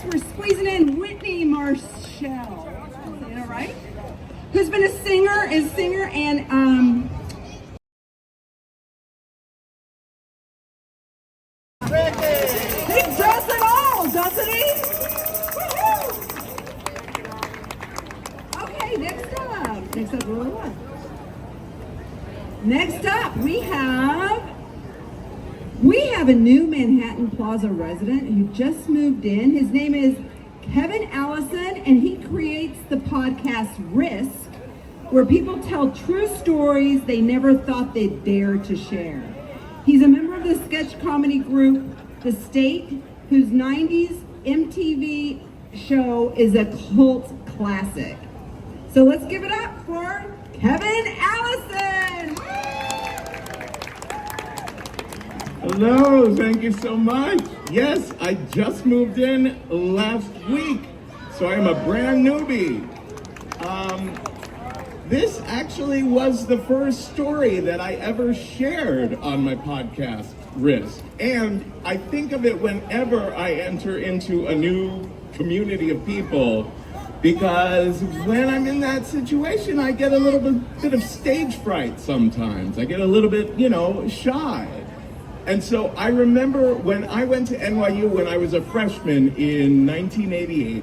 we're squeezing in Whitney Marshall. Am I saying it right? Who's been a singer and he does it all, doesn't he? Woo-hoo! Okay, next up, we have a new Manhattan Plaza resident who just moved in. His name is Kevin Allison, and he creates the podcast Risk, where people tell true stories they never thought they'd dare to share. He's a member of the sketch comedy group The State, whose 90s MTV show is a cult classic. So let's give it up for Kevin Allison. Hello, thank you so much. Yes, I just moved in last week, so I'm a brand newbie. This actually was the first story that I ever shared on my podcast, Risk. And I think of it whenever I enter into a new community of people, because when I'm in that situation, I get a little bit of stage fright sometimes. I get a little bit, shy. And so I remember when I went to NYU when I was a freshman in 1988,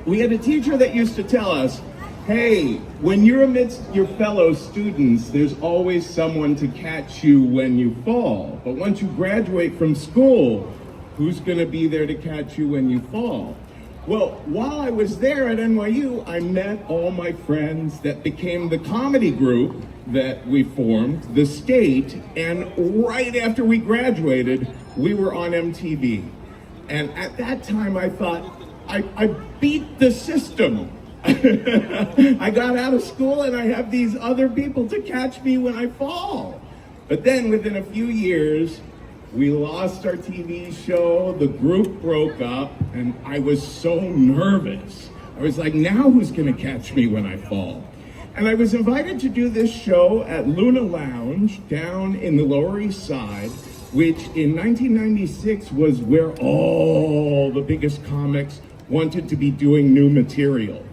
we had a teacher that used to tell us, hey, when you're amidst your fellow students, there's always someone to catch you when you fall. But once you graduate from school, who's going to be there to catch you when you fall? Well, while I was there at NYU, I met all my friends that became the comedy group that we formed, The State, and right after we graduated, we were on MTV. And at that time, I thought, I beat the system. I got out of school and I have these other people to catch me when I fall. But then within a few years, we lost our TV show, the group broke up, and I was so nervous. I was like, now who's gonna catch me when I fall? And I was invited to do this show at Luna Lounge down in the Lower East Side, which in 1996 was where all the biggest comics wanted to be doing new material.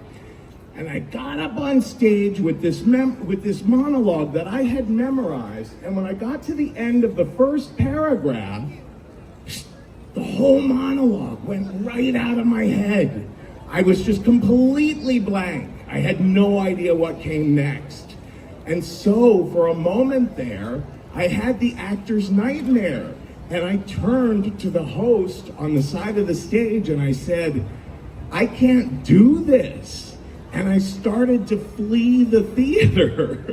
And I got up on stage with this monologue that I had memorized, and when I got to the end of the first paragraph, the whole monologue went right out of my head. I was just completely blank. I had no idea what came next. And so for a moment there, I had the actor's nightmare. And I turned to the host on the side of the stage and I said, I can't do this. And I started to flee the theater.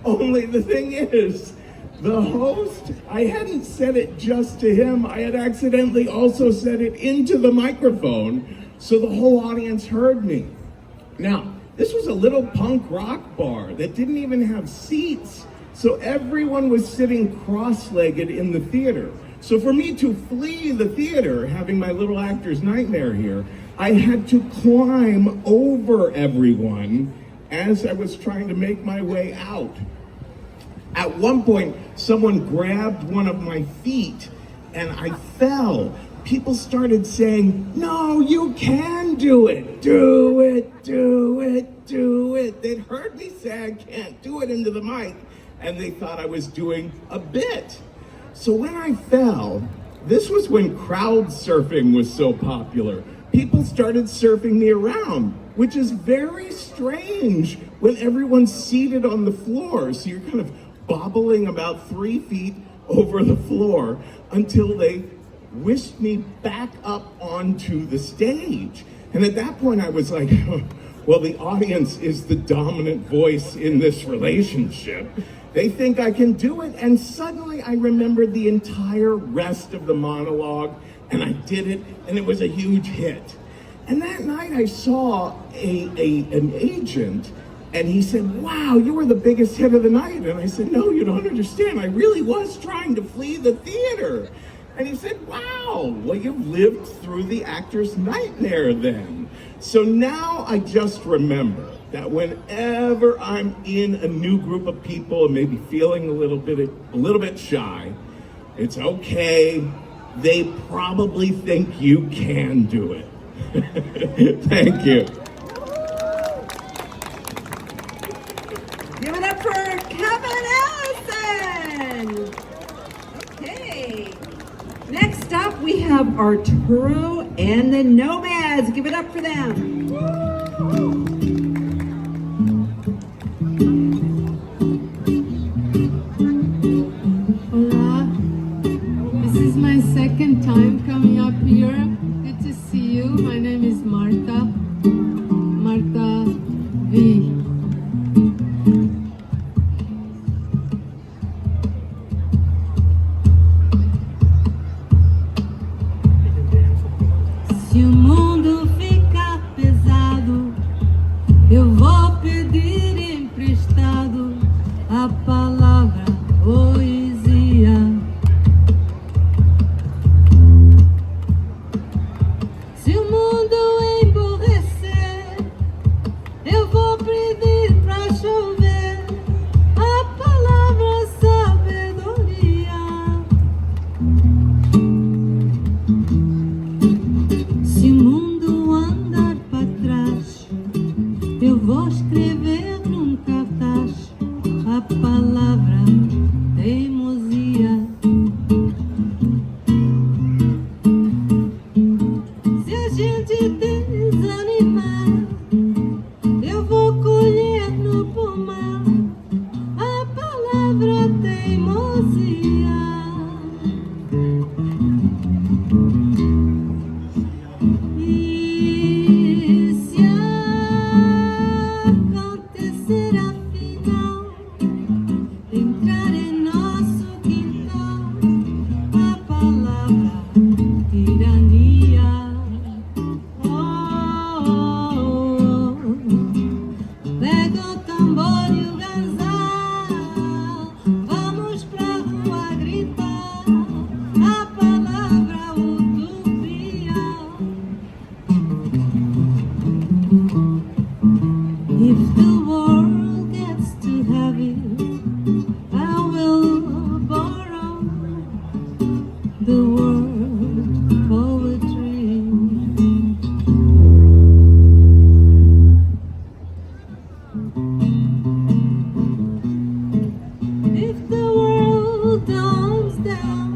Only the thing is, the host, I hadn't said it just to him, I had accidentally also said it into the microphone, so the whole audience heard me. Now, this was a little punk rock bar that didn't even have seats, so everyone was sitting cross-legged in the theater. So for me to flee the theater, having my little actor's nightmare here, I had to climb over everyone as I was trying to make my way out. At one point, someone grabbed one of my feet and I fell. People started saying, no, you can do it. Do it, do it, do it. They'd heard me say I can't do it into the mic, and they thought I was doing a bit. So when I fell, this was when crowd surfing was so popular. People started surfing me around, which is very strange when everyone's seated on the floor. So you're kind of bobbling about 3 feet over the floor until they whisked me back up onto the stage. And at that point I was like, well, the audience is the dominant voice in this relationship. They think I can do it. And suddenly I remembered the entire rest of the monologue, and I did it, and it was a huge hit. And that night I saw an agent, and he said, wow, you were the biggest hit of the night. And I said, no, you don't understand. I really was trying to flee the theater. And he said, wow, well, you've lived through the actor's nightmare then. So now I just remember that whenever I'm in a new group of people and maybe feeling a little bit shy, it's okay. they probably think you can do it. Thank you. Give it up for Kevin Allison. Okay. Next up, we have Arturo and the Nomads. Give it up for them. Hola. This is my second time coming up here. Good to see you. My name is Marta. Marta V. Se o mundo ficar pesado, eu vou pedir emprestado a palavra poesia. Se o mundo emborrecer, eu vou pedir pra chover a palavra sabedoria. Se o mundo andar pra trás, eu vou escrever num cartaz a palavra teimosia. Se a gente desanimar, eu vou colher no pomar a palavra teimosia. E se acontecer afinal, entrar em nosso quintal a palavra tirania. Pega o tambor e o ganzal, vamos pra rua gritar a palavra utopia. If the world gets too heavy, I will borrow the word poetry. If the world dawns down,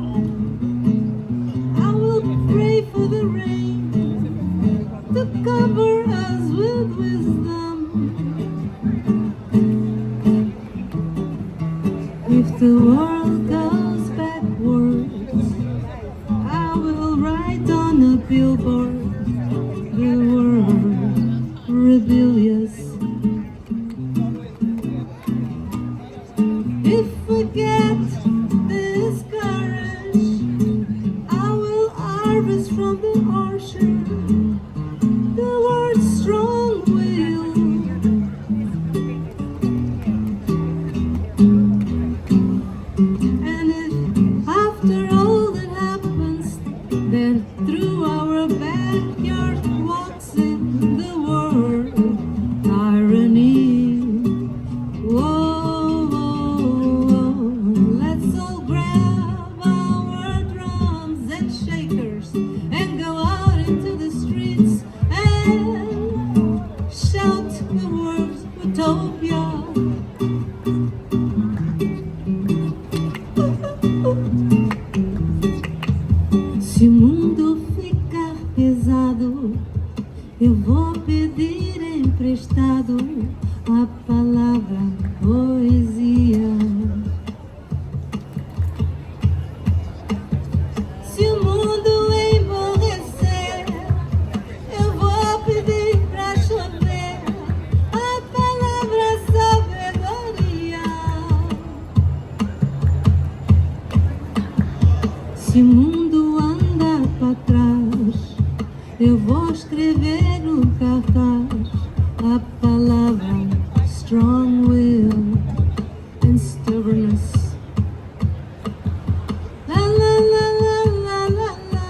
I will pray for the rain to cover us with wisdom. If the world goes backwards, I will write on a billboard the word rebellious. If we get discouraged, I will harvest from the orchard the word strong will. And if after all that happens, then through our backyard walks in the word tyranny. Whoa, whoa, whoa. Let's all grab our drums and shakers and go out into the streets and shout the word utopia. Se o mundo ficar pesado, eu vou pedir emprestado a palavra poesia. Se o mundo emborrecer, eu vou pedir pra chover a palavra sabedoria. Se o mundo andar pra trás, eu vou escrever no cartaz a palavra strong will and stubbornness. La la la la la la la.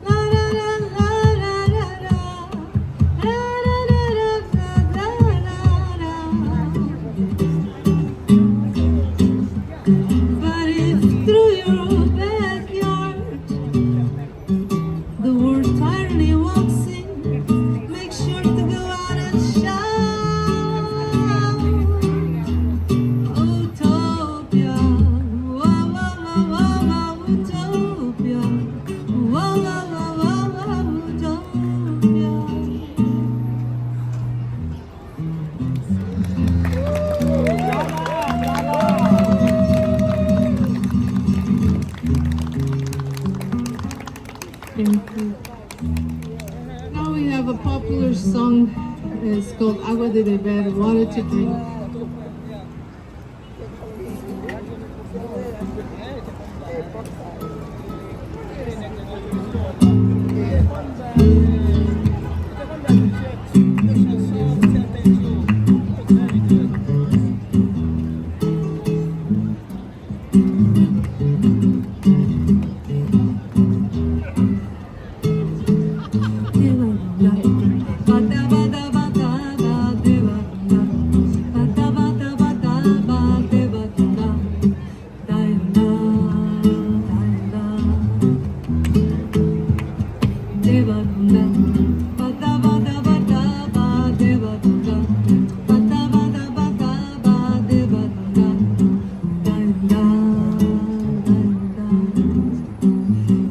La la la la la la la. La la la la la la la. But if through your backyard Now we have a popular song. It's called Agua de Beber, water to drink.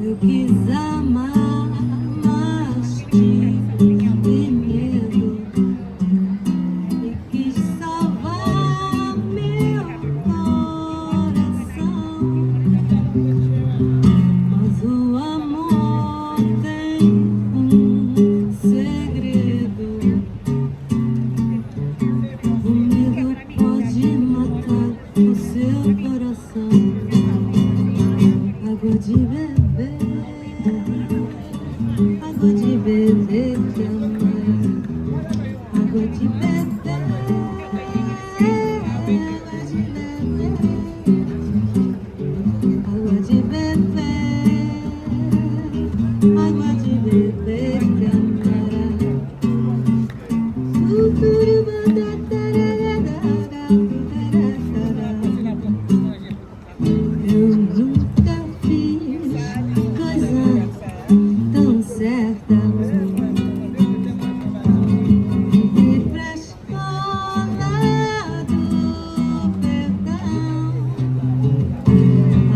Eu quis amar, mas tive medo e quis salvar meu coração. Mas o amor tem um segredo. O medo pode matar o seu coração. Água de beber, água de beber que amar, água de beber, água de beber, água de beber que amar. Eu nunca fiz coisa tão certa. E pra escola do perdão,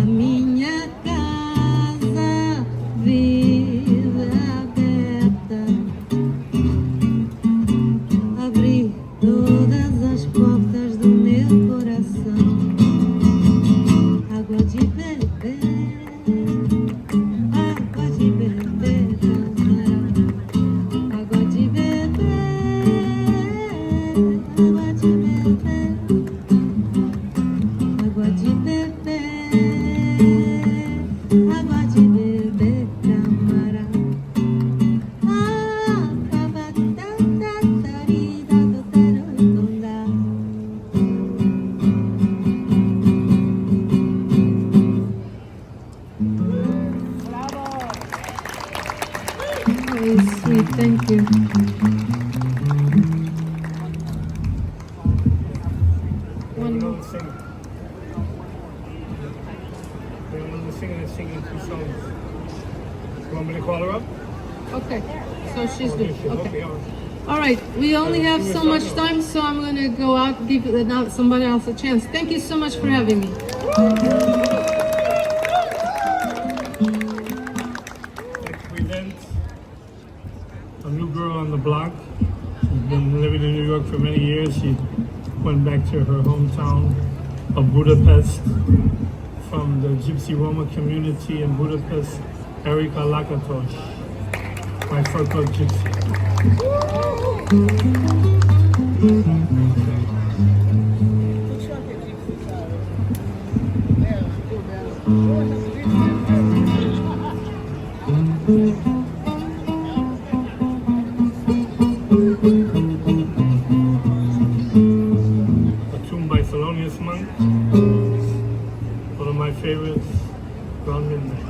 a minha casa vive aberta. Abri todas as portas do meu coração. Água de beber, água de beber, água de beber, água de beber, água de beber, água de beber, camará. Very sweet, thank you. One more. Singing 2 songs. You want me to call her up? Okay, so she's good. Okay. all right. All right, we only have so much time, so I'm going to go out and give somebody else a chance. Thank you so much for having me. Next present a new girl on the block. She's been living in New York for many years. She went back to her hometown of Budapest from the Gypsy Roma community in Budapest, Erika Lakatos, my fur coat gypsy. A tune by Thelonious Monk, one of my favorites, Round Midnight.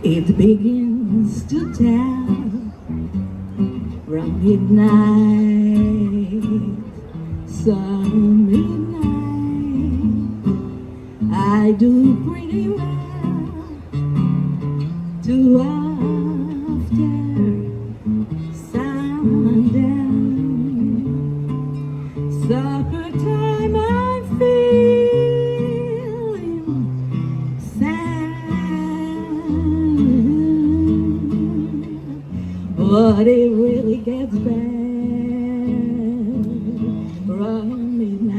It begins to tell from midnight, some midnight. I do pretty well to after sundown. Supper time I'm feeling sad, but it really gets bad around midnight.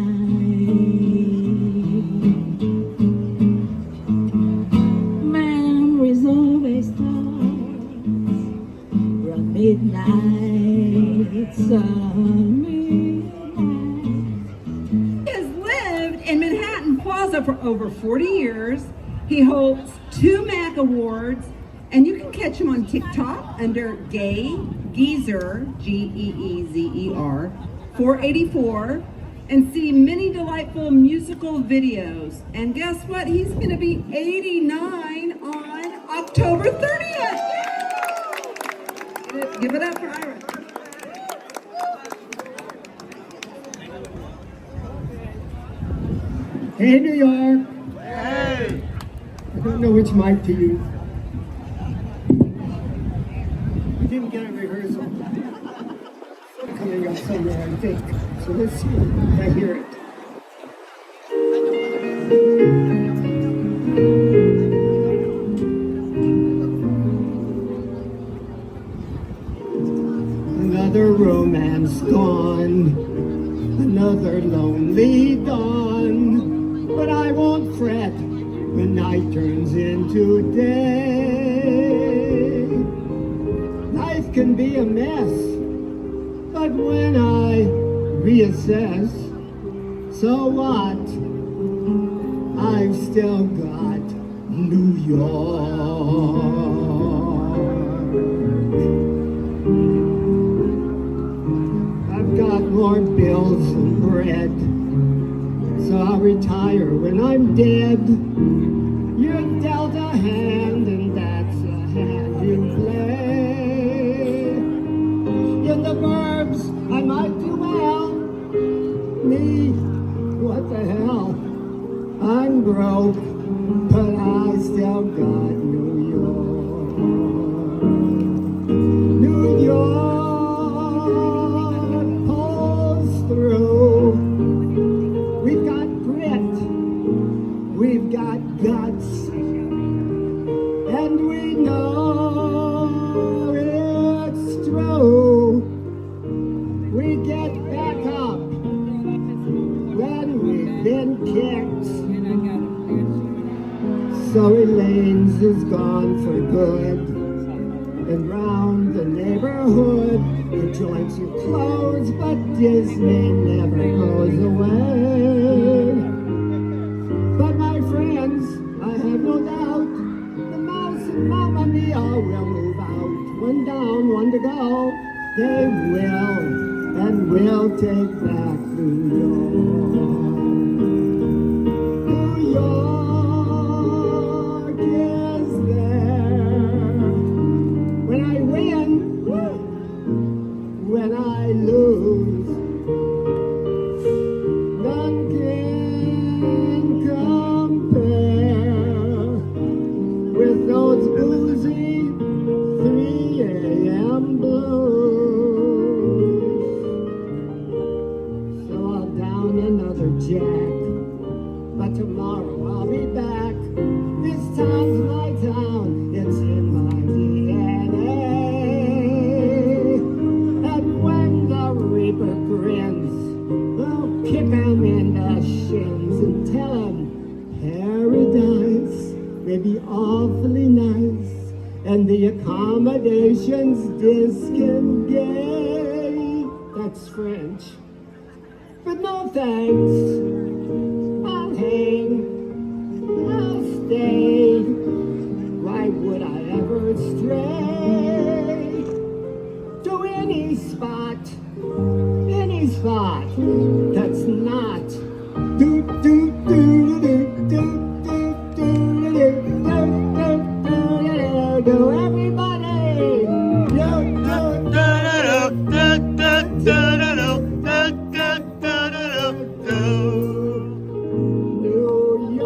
Memories always start around midnight, sun midnight. He has lived in Manhattan Plaza for over 40 years. He holds 2 Mac Awards, and you can catch him on TikTok under Gay Geezer, Geezer 484, and see many delightful musical videos. And guess what? He's going to be 89 on October 30th. Give it up for Ira. Hey, New York. Hey. I don't know which mic to use. I didn't get a rehearsal. I'm coming up somewhere, I think. So let's see if I hear it. Another romance gone, another lonely dawn, but I won't fret when night turns into day. Life can be a mess, but when I reassess, so what? I've still got New York. I've got more bills than bread, so I'll retire when I'm dead. You're dealt a hand, and that's a hand you play. In the burbs, I might do well. Me, what the hell? I'm broke, but I still got New York. New York pulls through. We've got grit, we've got guts, and we know it's true. We get back up when we've been kicked. So Elaine's is gone for good, and round the neighborhood the joints are closed, but Disney never goes away. But my friends, I have no doubt, the mouse and Mamma Mia will move out. One down, one to go, they will, and we'll take back New York. New York is there. When I win, when I lose, none can compare with those boozy 3 a.m. blues. So I'll down another jack, but tomorrow I'll be back. This town's my town, it's in my DNA. And when the reaper grins, I'll kick him in the shins and tell him paradise may be awfully nice, and the accommodations disengage. That's French. But no thanks. I'll hang, I'll stay. Why would I ever stray to any spot that's not do do do do do do do do do everybody do New York.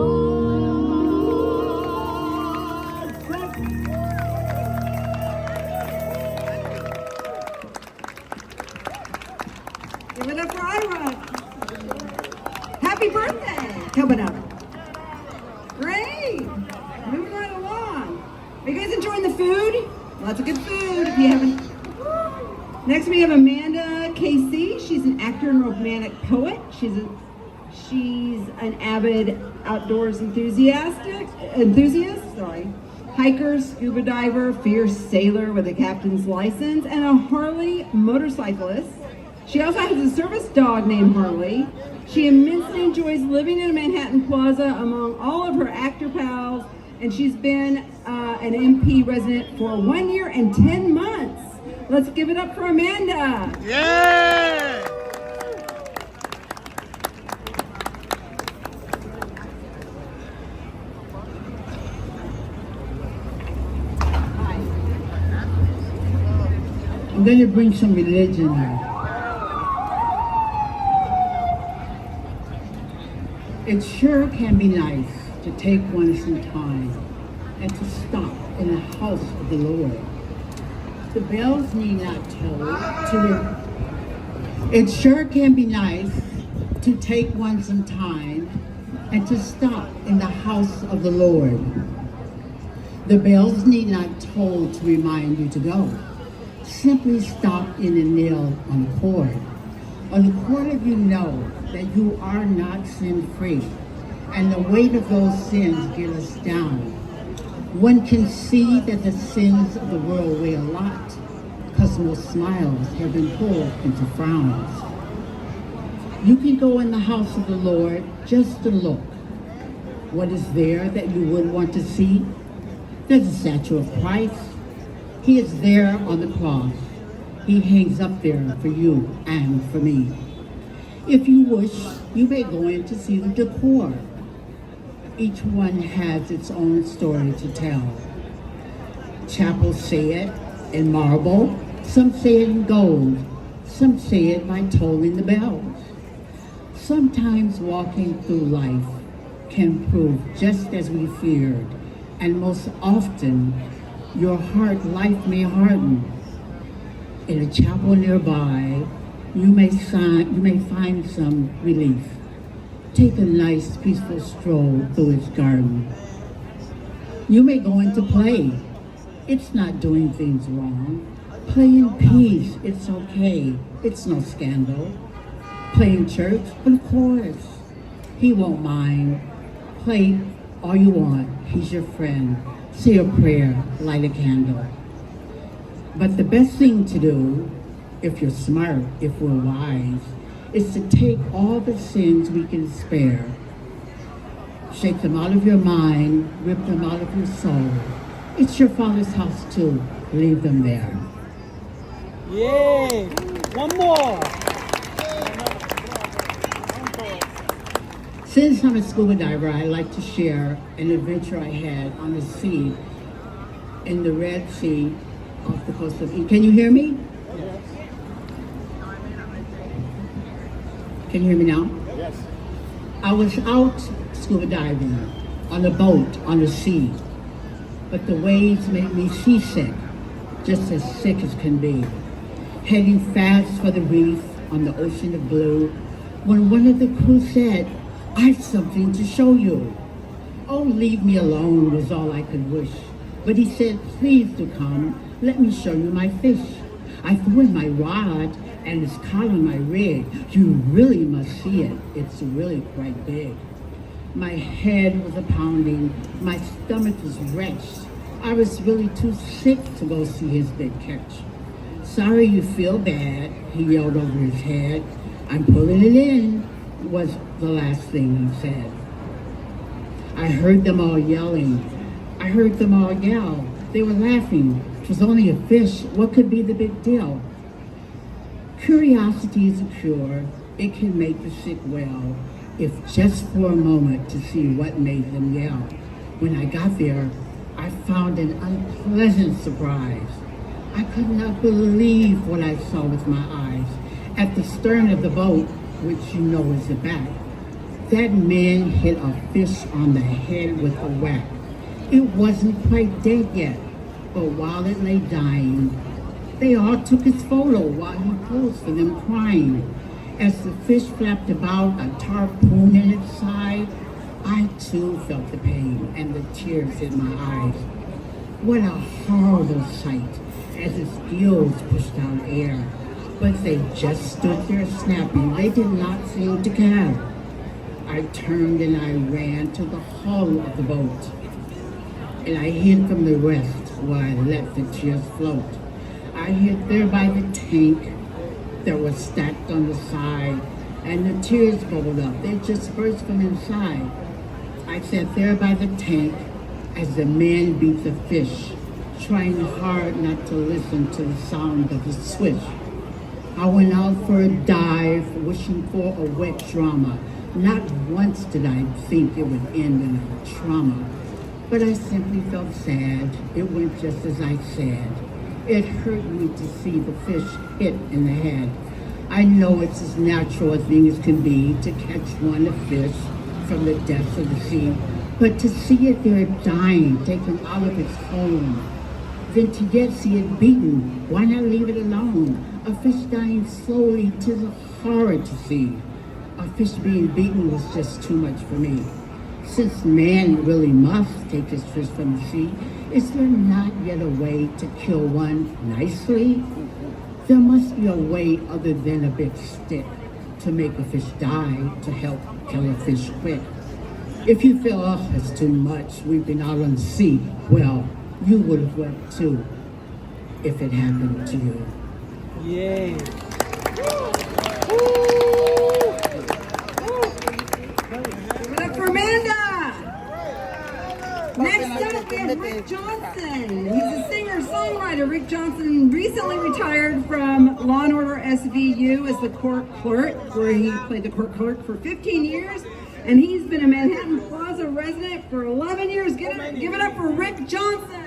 Give it up for Ira. Happy birthday coming up. Great. Moving right along. Are you guys enjoying the food? Lots of good food. If you haven't. Next we have Amanda Casey. She's an actor and romantic poet. She's an avid outdoors enthusiast, hiker, scuba diver, fierce sailor with a captain's license, and a Harley motorcyclist. She also has a service dog named Harley. She immensely enjoys living in a Manhattan Plaza among all of her actor pals, and she's been an MP resident for 1 year and 10 months. Let's give it up for Amanda. Yeah! I'm going to bring some religion here. It sure can be nice to take one some time and to stop in the house of the Lord. The bells need not toll It sure can be nice to take one some time and to stop in the house of the Lord. The bells need not toll to remind you to go. Simply stop in and kneel on the cord. On the cord of you know that you are not sin-free, and the weight of those sins get us down. One can see that the sins of the world weigh a lot, because most smiles have been pulled into frowns. You can go in the house of the Lord just to look. What is there that you would want to see? There's a statue of Christ. He is there on the cross. He hangs up there for you and for me. If you wish, you may go in to see the decor. Each one has its own story to tell. Chapels say it in marble, some say it in gold, some say it by tolling the bells. Sometimes walking through life can prove just as we feared, and most often your heart life may harden. In a chapel nearby, you may find some relief. Take a nice peaceful stroll through its garden. You may go in to play. It's not doing things wrong. Play in peace, it's okay. It's no scandal. Play in church, but of course, he won't mind. Play all you want, he's your friend. Say a prayer, light a candle. But the best thing to do, if you're smart, if we're wise, is to take all the sins we can spare. Shake them out of your mind, rip them out of your soul. It's your Father's house too. Leave them there. Yay! One more! Since I'm a scuba diver, I like to share an adventure I had on the sea, in the Red Sea, off the coast of Can you hear me? Can you hear me now? Yes. I was out scuba diving on a boat on the sea, but the waves made me seasick, just as sick as can be. Heading fast for the reef on the ocean of blue, when one of the crew said, "I've something to show you." "Oh, leave me alone," was all I could wish. But he said, "Please do come, let me show you my fish." I threw in my rod and it's caught on my rig. You really must see it. It's really quite big. My head was a-pounding. My stomach was wrenched. I was really too sick to go see his big catch. "Sorry you feel bad," he yelled over his head. "I'm pulling it in," was the last thing he said. I heard them all yelling. I heard them all yell. They were laughing. It was only a fish. What could be the big deal? Curiosity is a cure. It can make the sick well, if just for a moment to see what made them yell. When I got there, I found an unpleasant surprise. I could not believe what I saw with my eyes. At the stern of the boat, which you know is the back, that man hit a fish on the head with a whack. It wasn't quite dead yet, but while it lay dying, they all took his photo while he posed for them crying. As the fish flapped about, a harpoon in its side, I too felt the pain and the tears in my eyes. What a horrible sight as its gills pushed out air. But they just stood there snapping. They did not seem to care. I turned and I ran to the hull of the boat. And I hid from the rest while I let the tears float. I hid there by the tank that was stacked on the side, and the tears bubbled up. They just burst from inside. I sat there by the tank as the man beat the fish, trying hard not to listen to the sound of the swish. I went out for a dive, wishing for a wet drama. Not once did I think it would end in a trauma. But I simply felt sad. It went just as I said. It hurt me to see the fish hit in the head. I know it's as natural a thing as can be to catch one a fish from the depths of the sea, but to see it there dying, taken out of its home, then to yet see it beaten, why not leave it alone? A fish dying slowly, 'tis a horror to see. A fish being beaten was just too much for me. Since man really must take his fish from the sea, is there not yet a way to kill one nicely? There must be a way other than a big stick to make a fish die, to help kill a fish quick. If you feel, oh, it's too much, we've been out on the sea, well, you would have wept too, if it happened to you. Yay. Give it up for Amanda. Next up, we have Rick Johnson. He's a singer-songwriter. Rick Johnson recently retired from Law and Order SVU as the court clerk, where he played the court clerk for 15 years. And he's been a Manhattan Plaza resident for 11 years. Give it up for Rick Johnson.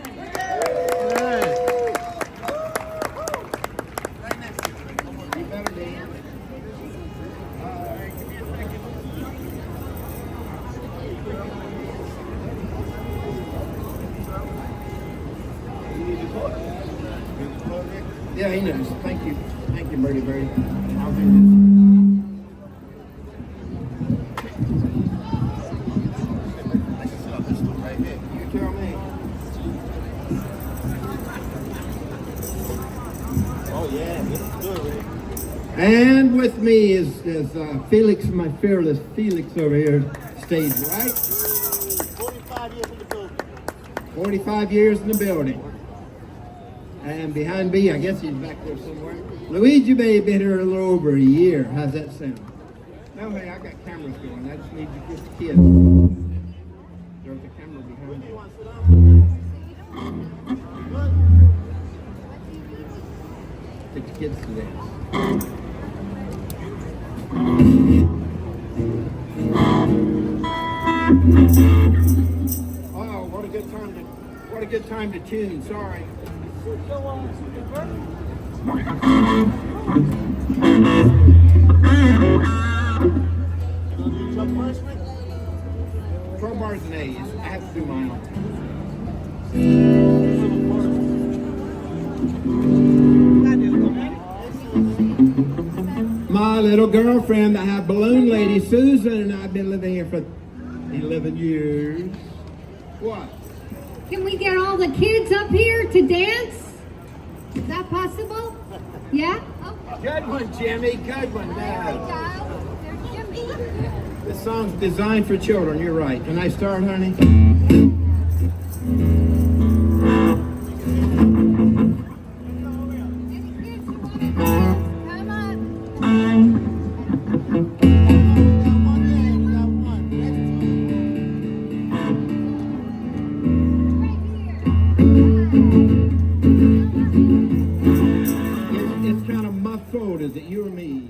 Yeah, he knows. Thank you. Thank you, Birdie Birdie. I'll do this. You tell me. Oh yeah, this is good, Rick. And with me is Felix, my fearless Felix over here, stage right. 45 years in the building. 45 years in the building. And behind me, I guess he's back there somewhere. Luigi may have been here a little over a year. How's that sound? No, hey, I got cameras going. I just need to get the kids. There's a camera behind you. Get the kids to dance. Oh, what a good time to tune. Sorry. Crowbars and A's. I have to do mine. My little girlfriend, I have balloon lady Susan, and I've been living here for 11 years. What? Can we get all the kids up here to dance? Is that possible? Yeah? Oh. Good one, Jimmy. Good one. There we Now, go. There's Jimmy. this song's designed for children. You're right. Can I start, honey? Come on. It's kind of muffled. Is it you or me?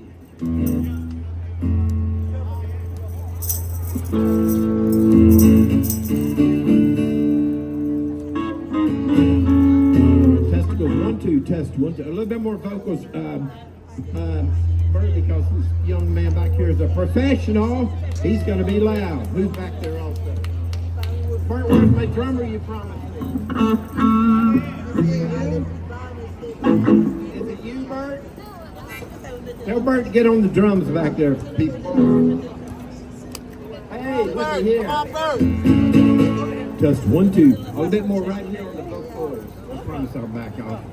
Testicle 1, 2, test 1, 2. A little bit more vocals, Bert, because this young man back here is a professional. He's going to be loud. Who's back there also? Bert, where's my drummer you promised me? Is it you, Bert? Tell Bert to get on the drums back there, people. Hey, look here. Come on, Bert. Just 1, 2. A little bit more right here on the both floors. I promise I'll back off.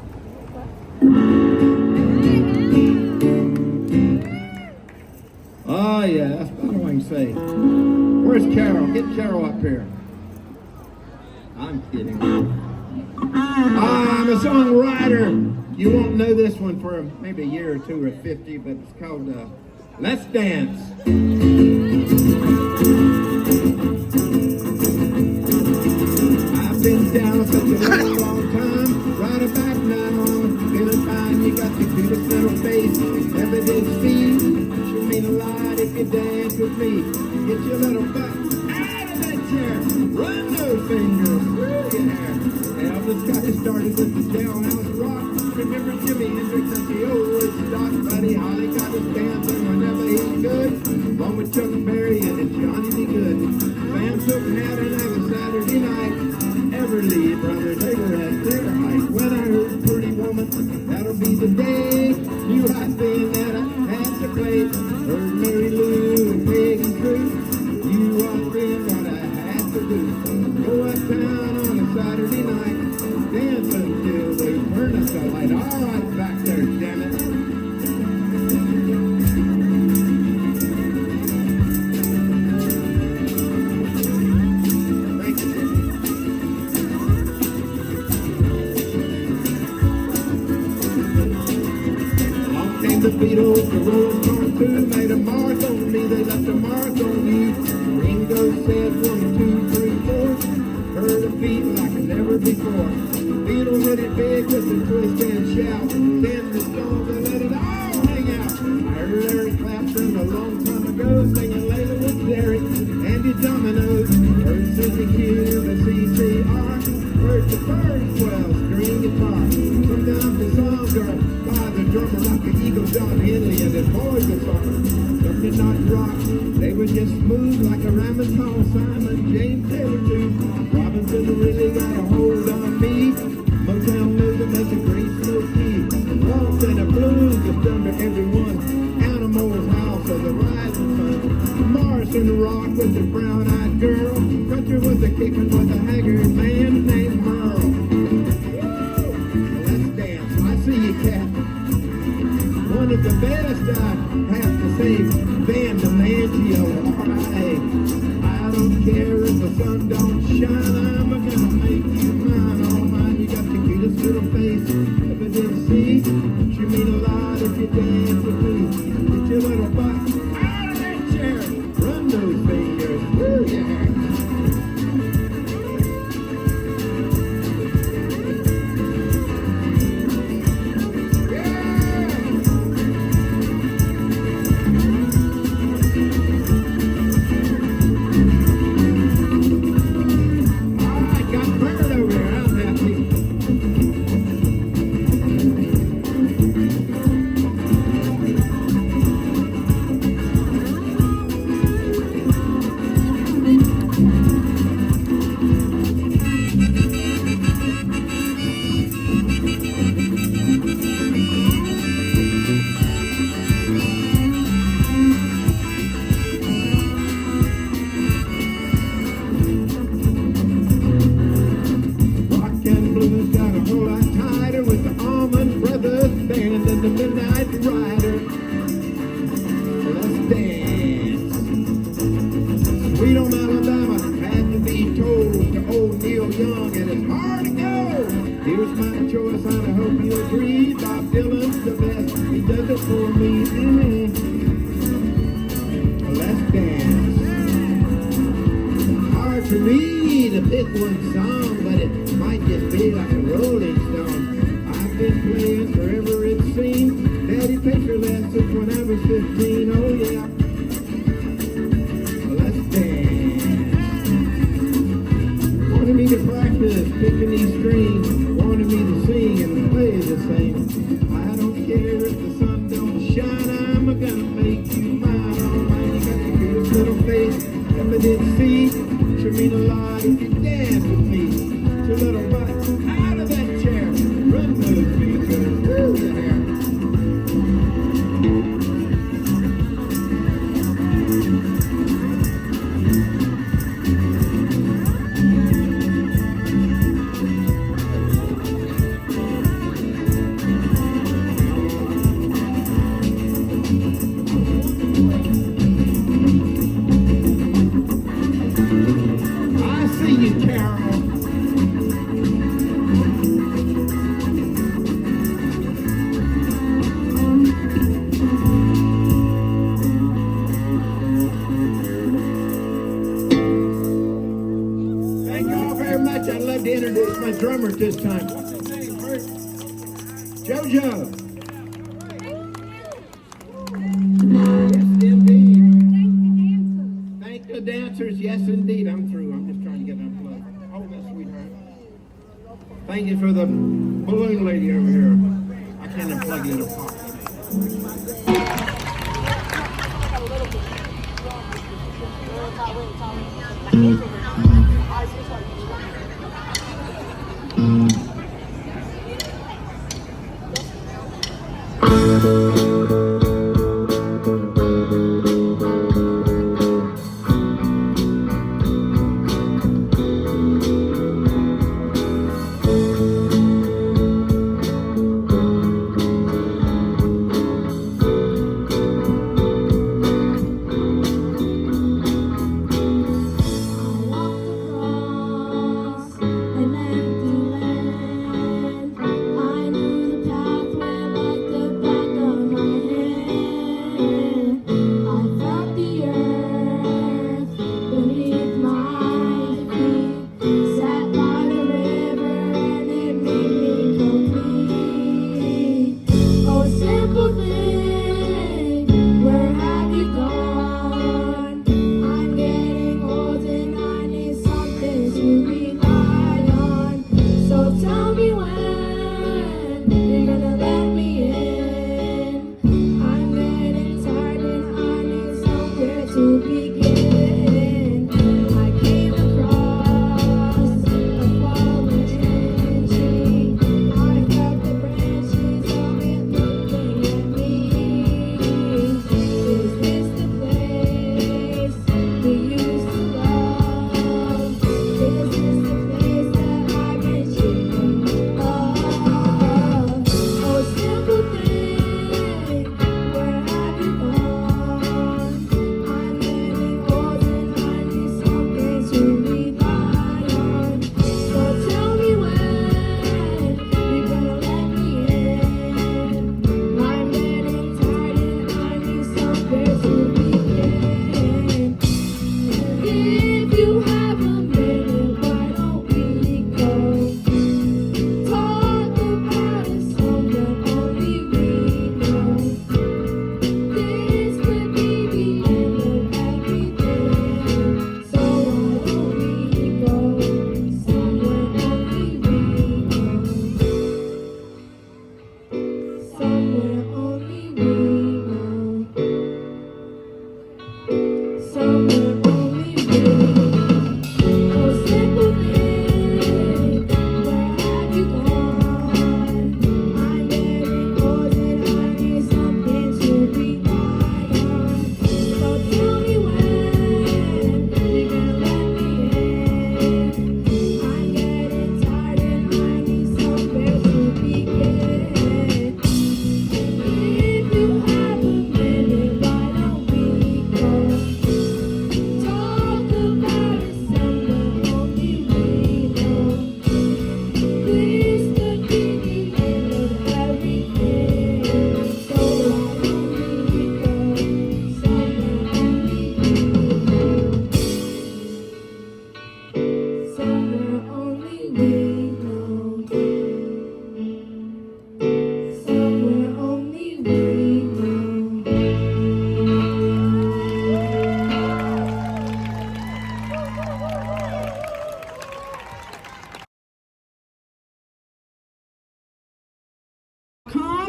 Oh yeah, that's about all I can say. Where's Carol? Get Carol up here. I'm kidding. I'm a songwriter. You won't know this one for maybe a year or 2 or 50, but it's called Let's Dance. I've been down such a long, long time. Right about now, I'm feeling fine. You got the cutest little face ever did see. Sure mean a lot if you dance with me. Get your little butt out of that chair. Run those fingers through your hair. Elvis got it started with the jailhouse rock. Remember Jimi Hendrix at the old Woodstock. Buddy Holly got us dancing whenever he's good. Along with Chuck Berry and Johnny B. Good. Sam took had and have a Saturday night. Everly brothers, they were at their height. When I heard Pretty Woman, that'll be the day. Knew right then that I had to play. Heard Mary Lou and Peg and True. You walked in what I had to do. Go uptown on a Saturday night. Dance until they turn us the light. All right, back there, damn it. Thank you. Along came the Beatles, the Rolling Stones too. Made a mark on me, they left a mark on you. Ringo said 1, 2, 3, 4. Heard a beat like never before. Beatles hit it big with the twist and shout. Then the Stones, they let it all hang out. I heard Eric Clapton a long time ago singing later with Derek, Andy Dominoes. Heard Susie Q, the CCR. Heard the Birds, well, string guitar. Sometimes the songs are by the drummer like the Eagles, Don Henley, and the boys are song. Some did not rock, they were just smooth like a Ramazan, Simon, James Taylor too. Robinson really got a hold on me. Motown music makes a great smoky. Waltz and a blues just under everyone. Animals House of the Rising Sun. Morrison rock with the brown-eyed girl. Country was a kicking with a haggard man named Merle. Let's dance. I see you, cat. One of the best I have to say. Van DiMancio, R.I.A. I don't care if the sun don't shine. I'm gonna make you mine. Oh mine, you got the cutest little face ever did see. You mean a lot if you dance with me. Get your little butt out of that chair. Run those fingers through your hair. Out of that chair, run those fingers through the hair. to introduce my drummer this time. What's his name, Art? JoJo. Yes, indeed. Thank the dancers. Yes, indeed. I'm through. I'm just trying to get unplugged. Hold that, sweetheart. Thank you for the balloon lady over here. I can't unplug it in a pocket.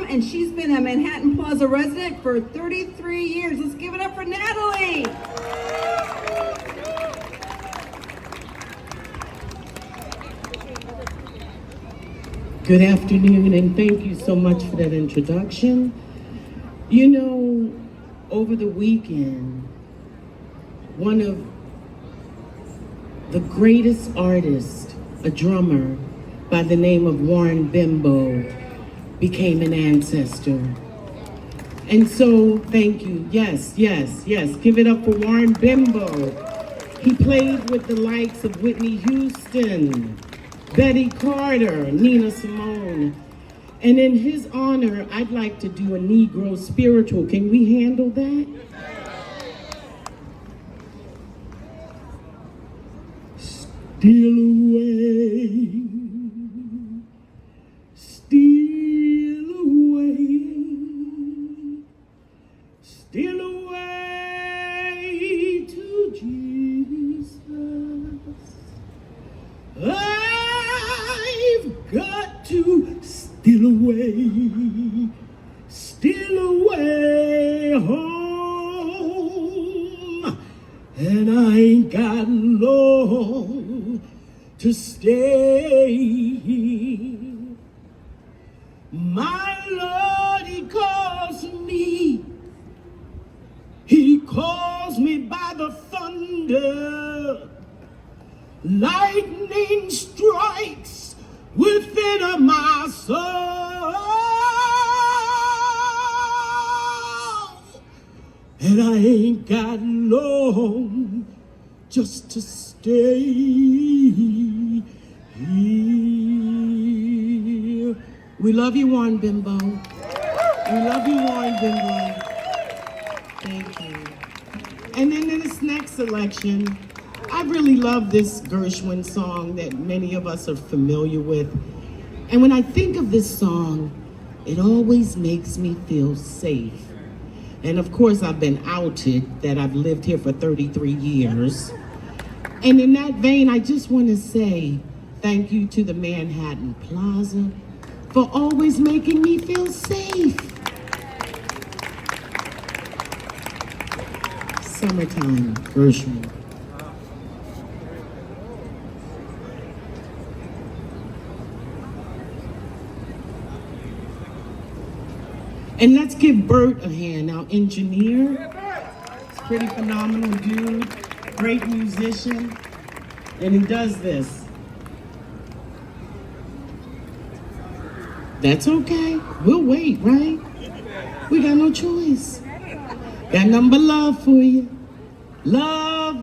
And she's been a Manhattan Plaza resident for 33 years. Let's give it up for Natalie. Good afternoon, and thank you so much for that introduction. You know, over the weekend, one of the greatest artists, a drummer by the name of Warren Bimbo, became an ancestor. And so, thank you. Yes, yes, yes. Give it up for Warren Bimbo. He played with the likes of Whitney Houston, Betty Carter, Nina Simone. And in his honor, I'd like to do a Negro spiritual. Can we handle that? Steal away still away home, and I ain't got long to stay. My Lord, He calls me by the thunder. Lightning strikes within my soul, and I ain't got long just to stay here. We love you, Warren Bimbo. We love you, Warren Bimbo. Thank you. And then in this next selection, I really love this Gershwin song that many of us are familiar with. And when I think of this song, it always makes me feel safe. And of course, I've been outed that I've lived here for 33 years. And in that vein, I just want to say thank you to the Manhattan Plaza for always making me feel safe. Summertime, Gershwin. And let's give Bert a hand, our engineer. He's a pretty phenomenal dude, great musician, and he does this. That's okay, we'll wait, right? We got no choice. Got nothing but love for you. Love.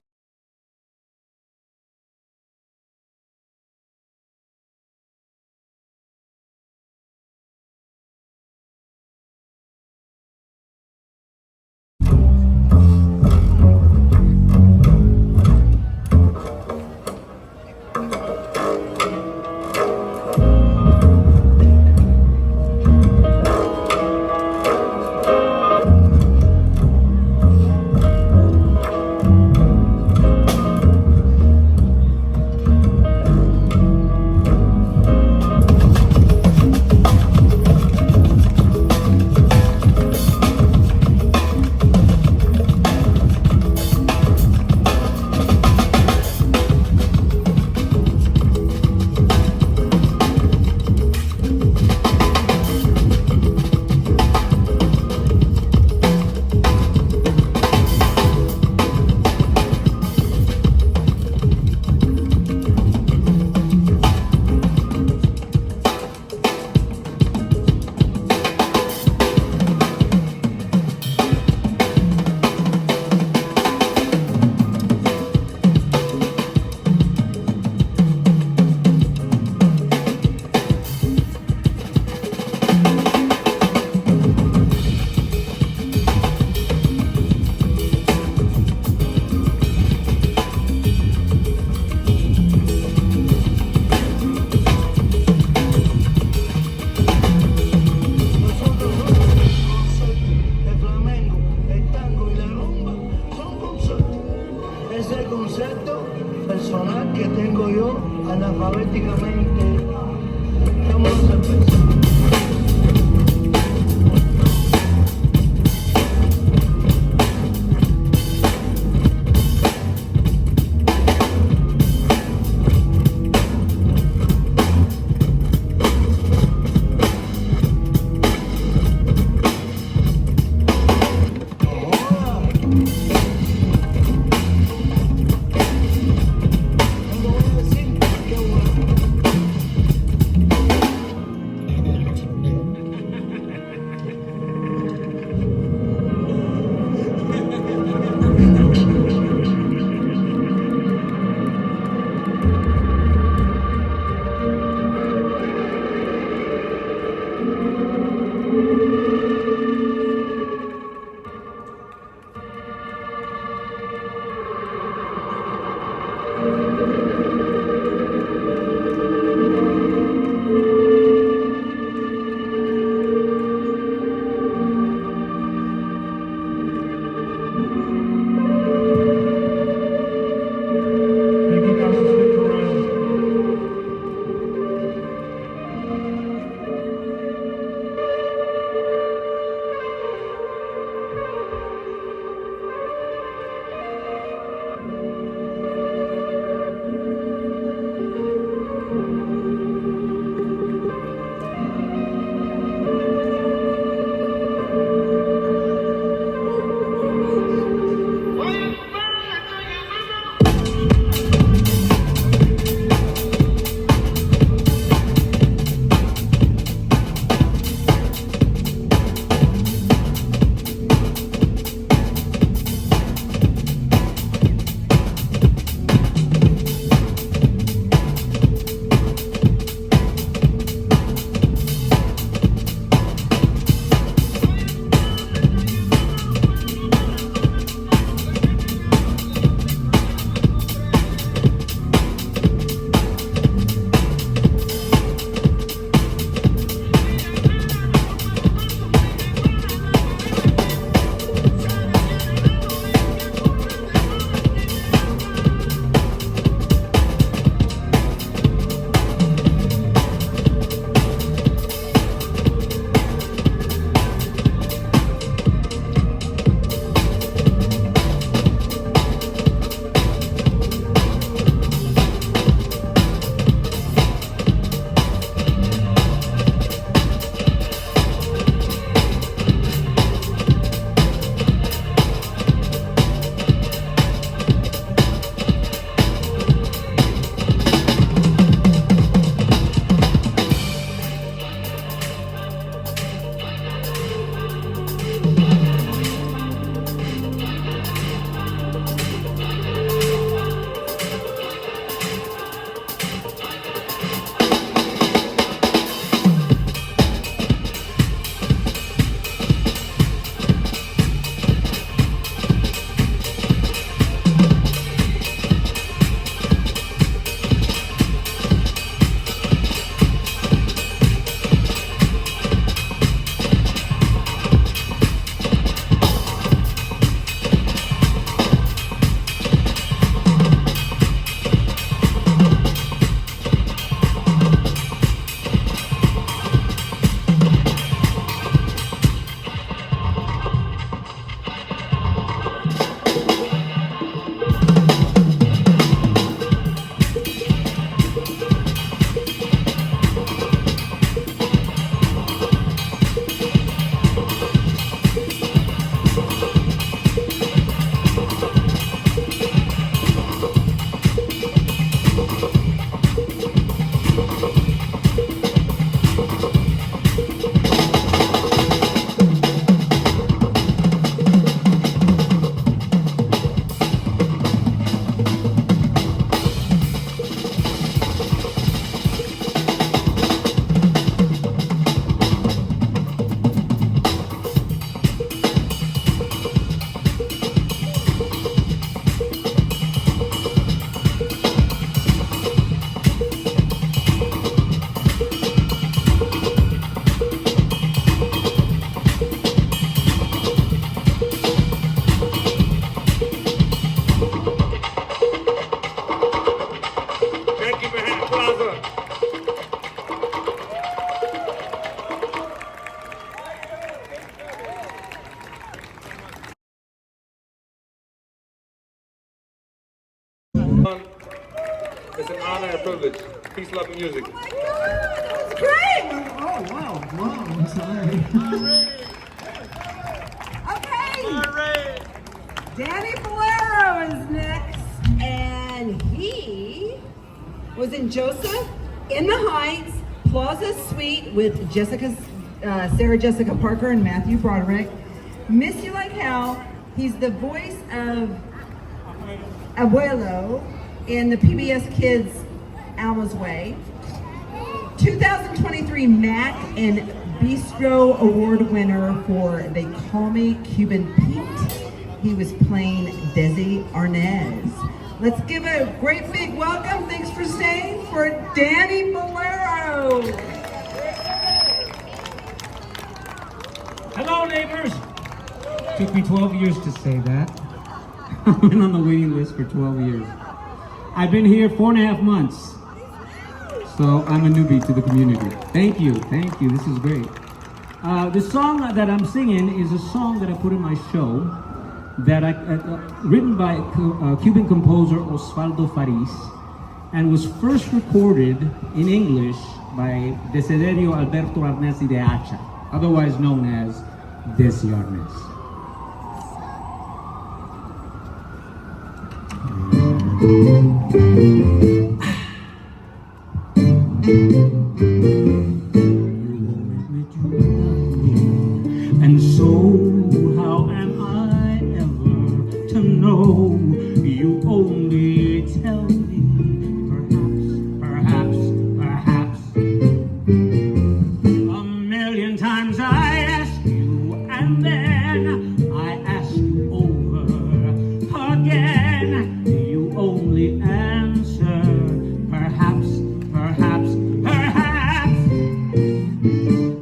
It's an honor and a privilege. Peace, love, and music. Oh my God, that was great. Oh, wow, I'm sorry. Okay. Danny Bolero is next, and he was in Joseph, In the Heights, Plaza Suite with Sarah Jessica Parker and Matthew Broderick. Miss You Like Hell. He's the voice of Abuelo in the PBS Kids Alma's Way. 2023 Mac and Bistro Award winner for They Call Me Cuban Pete. He was playing Desi Arnaz. Let's give a great big welcome, thanks for staying, for Danny Bolero. Hello, neighbors. Took me 12 years to say that. I've been on the waiting list for 12 years. I've been here 4.5 months. So I'm a newbie to the community. Thank you, this is great. The song that I'm singing is a song that I put in my show that written by Cuban composer Osvaldo Faris and was first recorded in English by Desiderio Alberto Arnaz y de Hacha, otherwise known as Desi Arnaz. And so how am I ever to know? You only tell me perhaps a million times I ask you, and then I ask you over again. You only answer perhaps.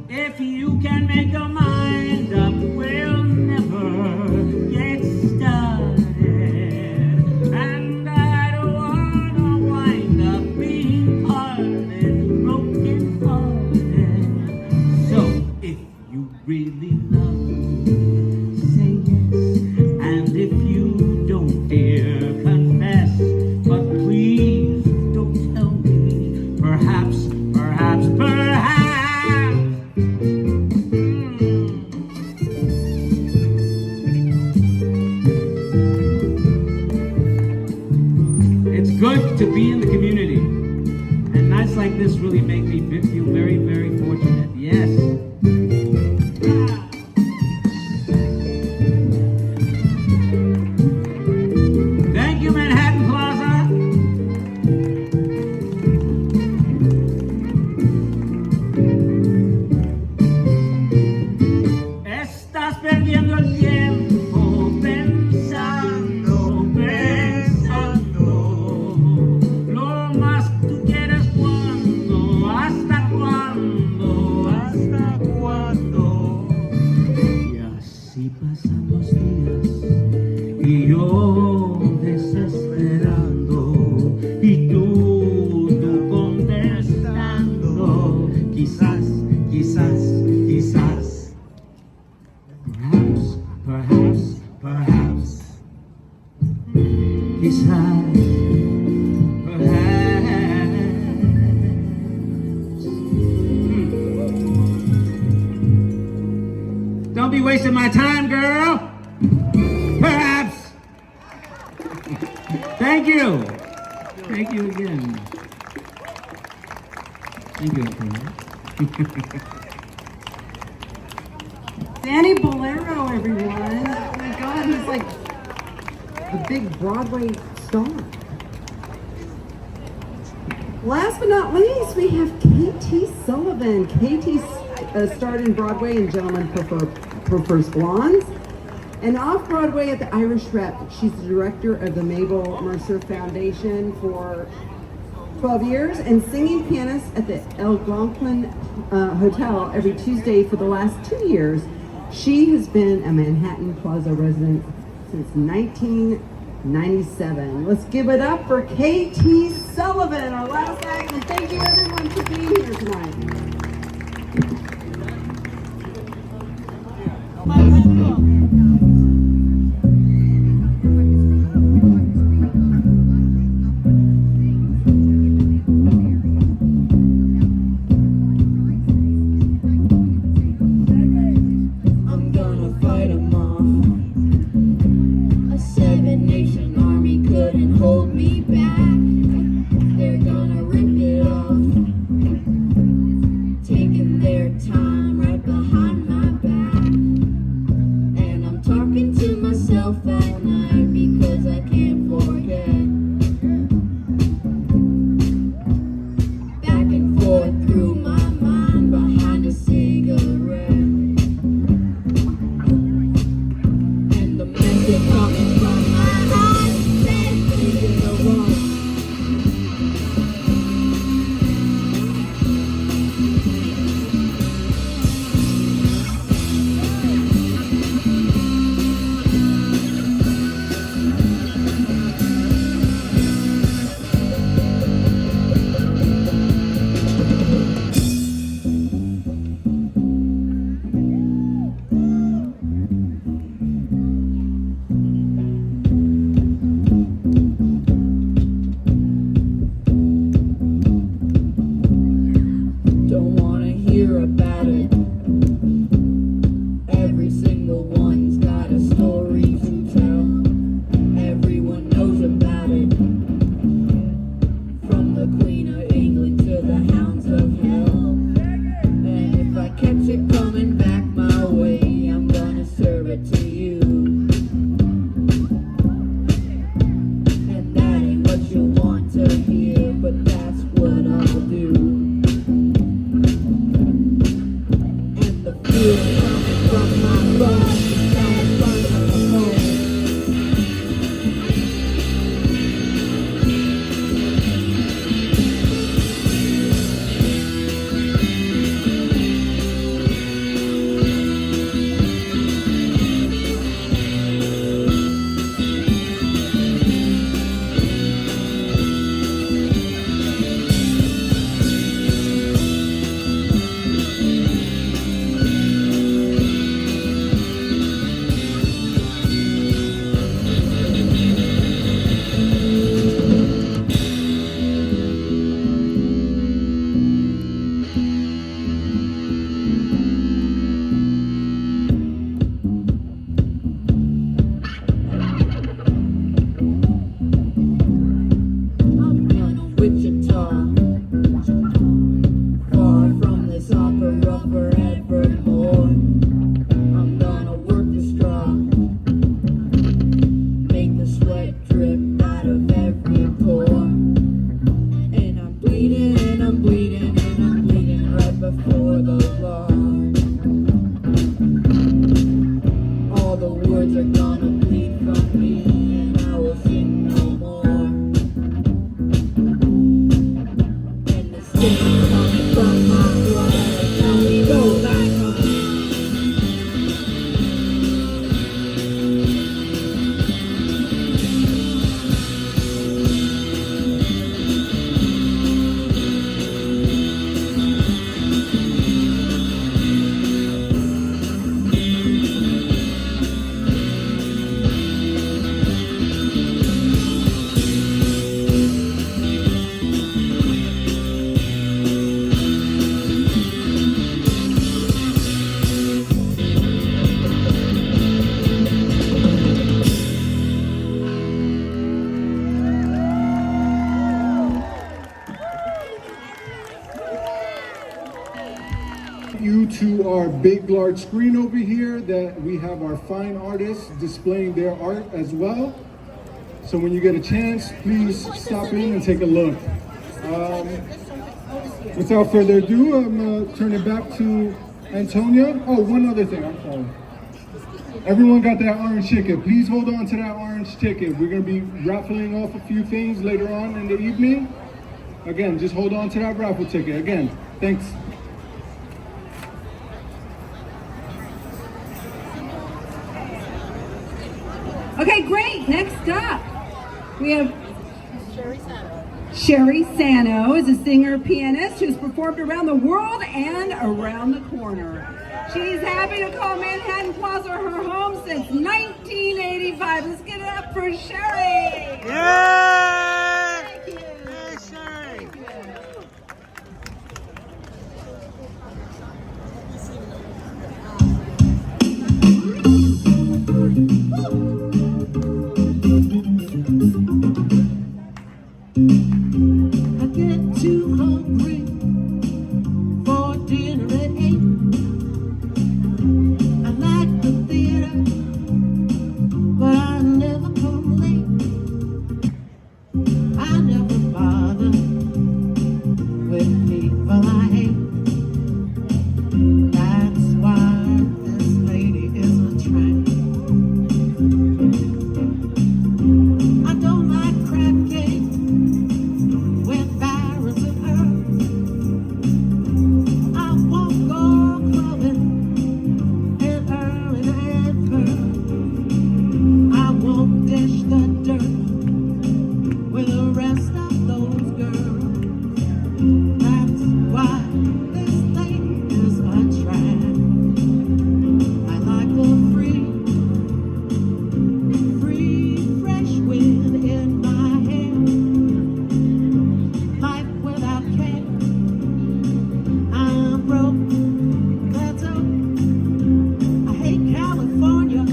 If you can make your mind up, we'll never get started. And I don't wanna wind up being parted, broken hearted. So if you really love me, say yes. And if you don't, dear, confess. But please don't tell me perhaps. It's good to be in the community, and nights like this really make me feel very, very fortunate. Yes. Thank you, Manhattan Plaza. Estás perdiendo el tiempo pensando. Lo más tú quieres cuando, hasta cuándo. Y así pasan los días y yo desesperando y tú contestando. Quizás. Perhaps. Quizás. Don't be wasting my time, girl. Perhaps. Thank you. Thank you again. Thank you. Danny Bolero, everyone. Oh my God, he's like the big Broadway star. Last but not least, we have KT Sullivan. KT starred in Broadway in Gentlemen Prefers Blondes, and off-Broadway at the Irish Rep. She's the director of the Mabel Mercer Foundation for 12 years and singing pianist at the Algonquin Hotel every Tuesday for the last 2 years. She has been a Manhattan Plaza resident since 1997. Let's give it up for KT Sullivan, our last act, and thank you everyone for being here tonight. hold me back. They're gonna rip it off, taking their time right behind my back. And I'm talking to myself at night because I can't forget. Back and forth through my mind behind a cigarette. And the message coming from my heart says leave it alone. Don't wanna hear about it. Every single one's got a story to tell. Everyone knows about it. From the Queen of England to the Hounds of Hell. And if I catch it coming back my way, I'm gonna serve it to you. And that ain't what you want to hear, but that's what I'll do. And the fuel coming from my body sounds like a home. I'm in Wichita, far from this opera forevermore. I'm gonna work the straw, make the sweat drip out of every pore. And I'm bleeding, and I'm bleeding, and I'm bleeding right before the law. All the words are gonna bleed from me, and I will sing no more. And the stain coming from my blood, tell me go back home. You to our big, large screen over here that we have our fine artists displaying their art as well. So when you get a chance, please stop in and take a look. Without further ado, I'm gonna turn it back to Antonia. Oh, one other thing, I'm sorry. Everyone got that orange ticket. Please hold on to that orange ticket. We're gonna be raffling off a few things later on in the evening. Again, just hold on to that raffle ticket. Again, thanks. Okay, great. Next up, we have Sherry Sano is a singer pianist who's performed around the world and around the corner. She's happy to call Manhattan Plaza her home since 1985. Let's get it up for Sherry. Yeah! Thank you. Hey, Sherry. Thank you. rest of those girls. That's why this lady is a trap. I like the free, fresh wind in my hair. Life without care. I'm broke, that's all. I hate California,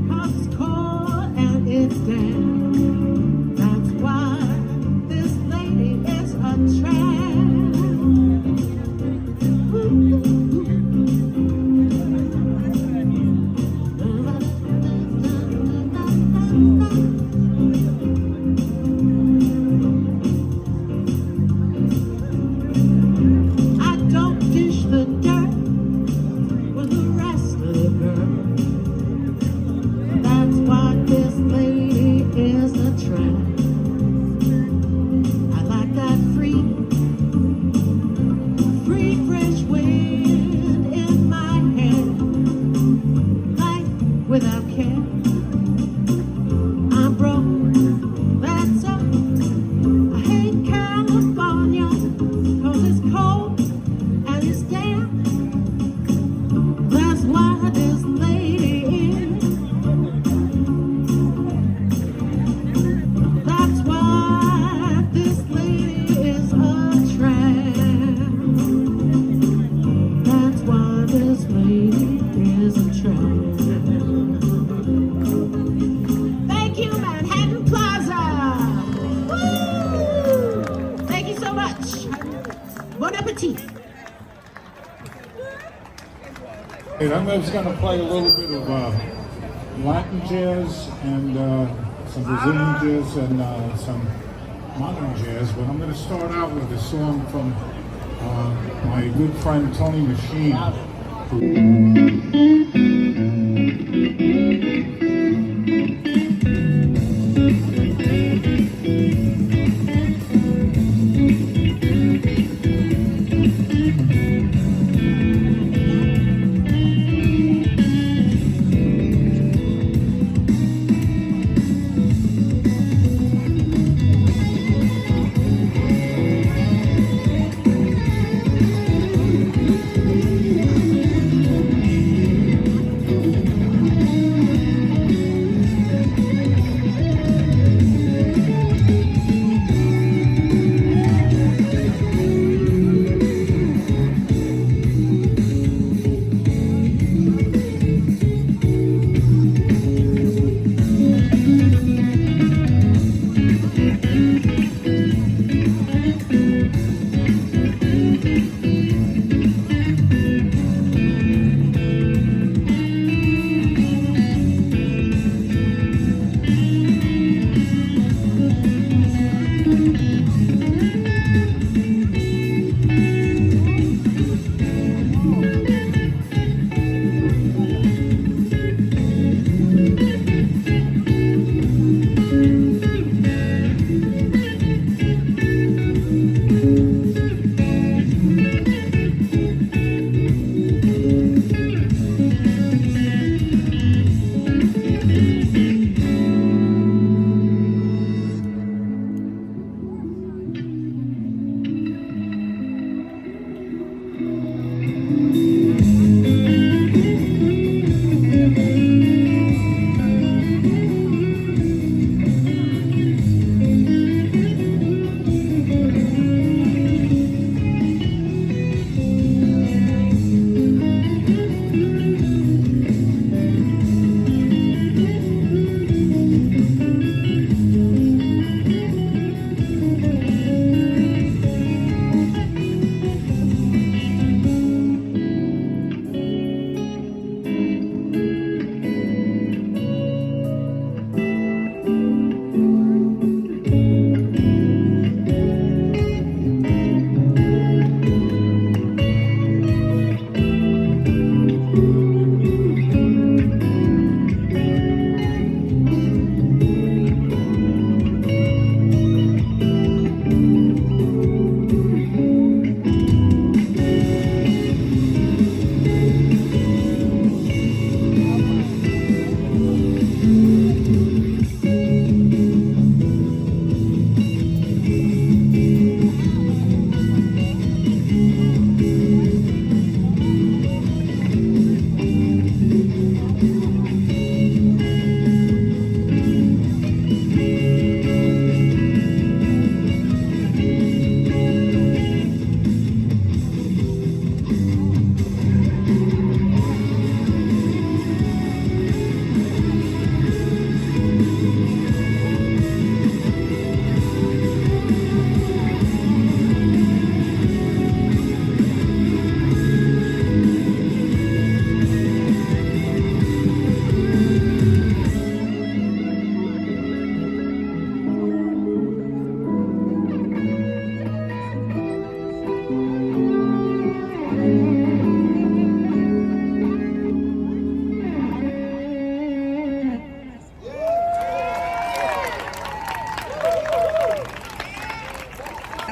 'cause it's cold and it's damp. That's why this lady is a tramp. I don't dish the dirt with the rest of the girls. That's why this lady is a tramp. I like that free, fresh wind in my hair. Life without care. I'm broke, that's all. I hate California, 'cause it's cold and it's damp. That's why this lady is. That's why this lady is a tramp. That's why this lady is a tramp. Thank you, Manhattan Plaza. Woo! Thank you so much. Bon appetit. And I'm just going to play a little bit of Latin jazz and some Brazilian jazz and some modern jazz. But I'm going to start out with a song from my good friend Tony Machine.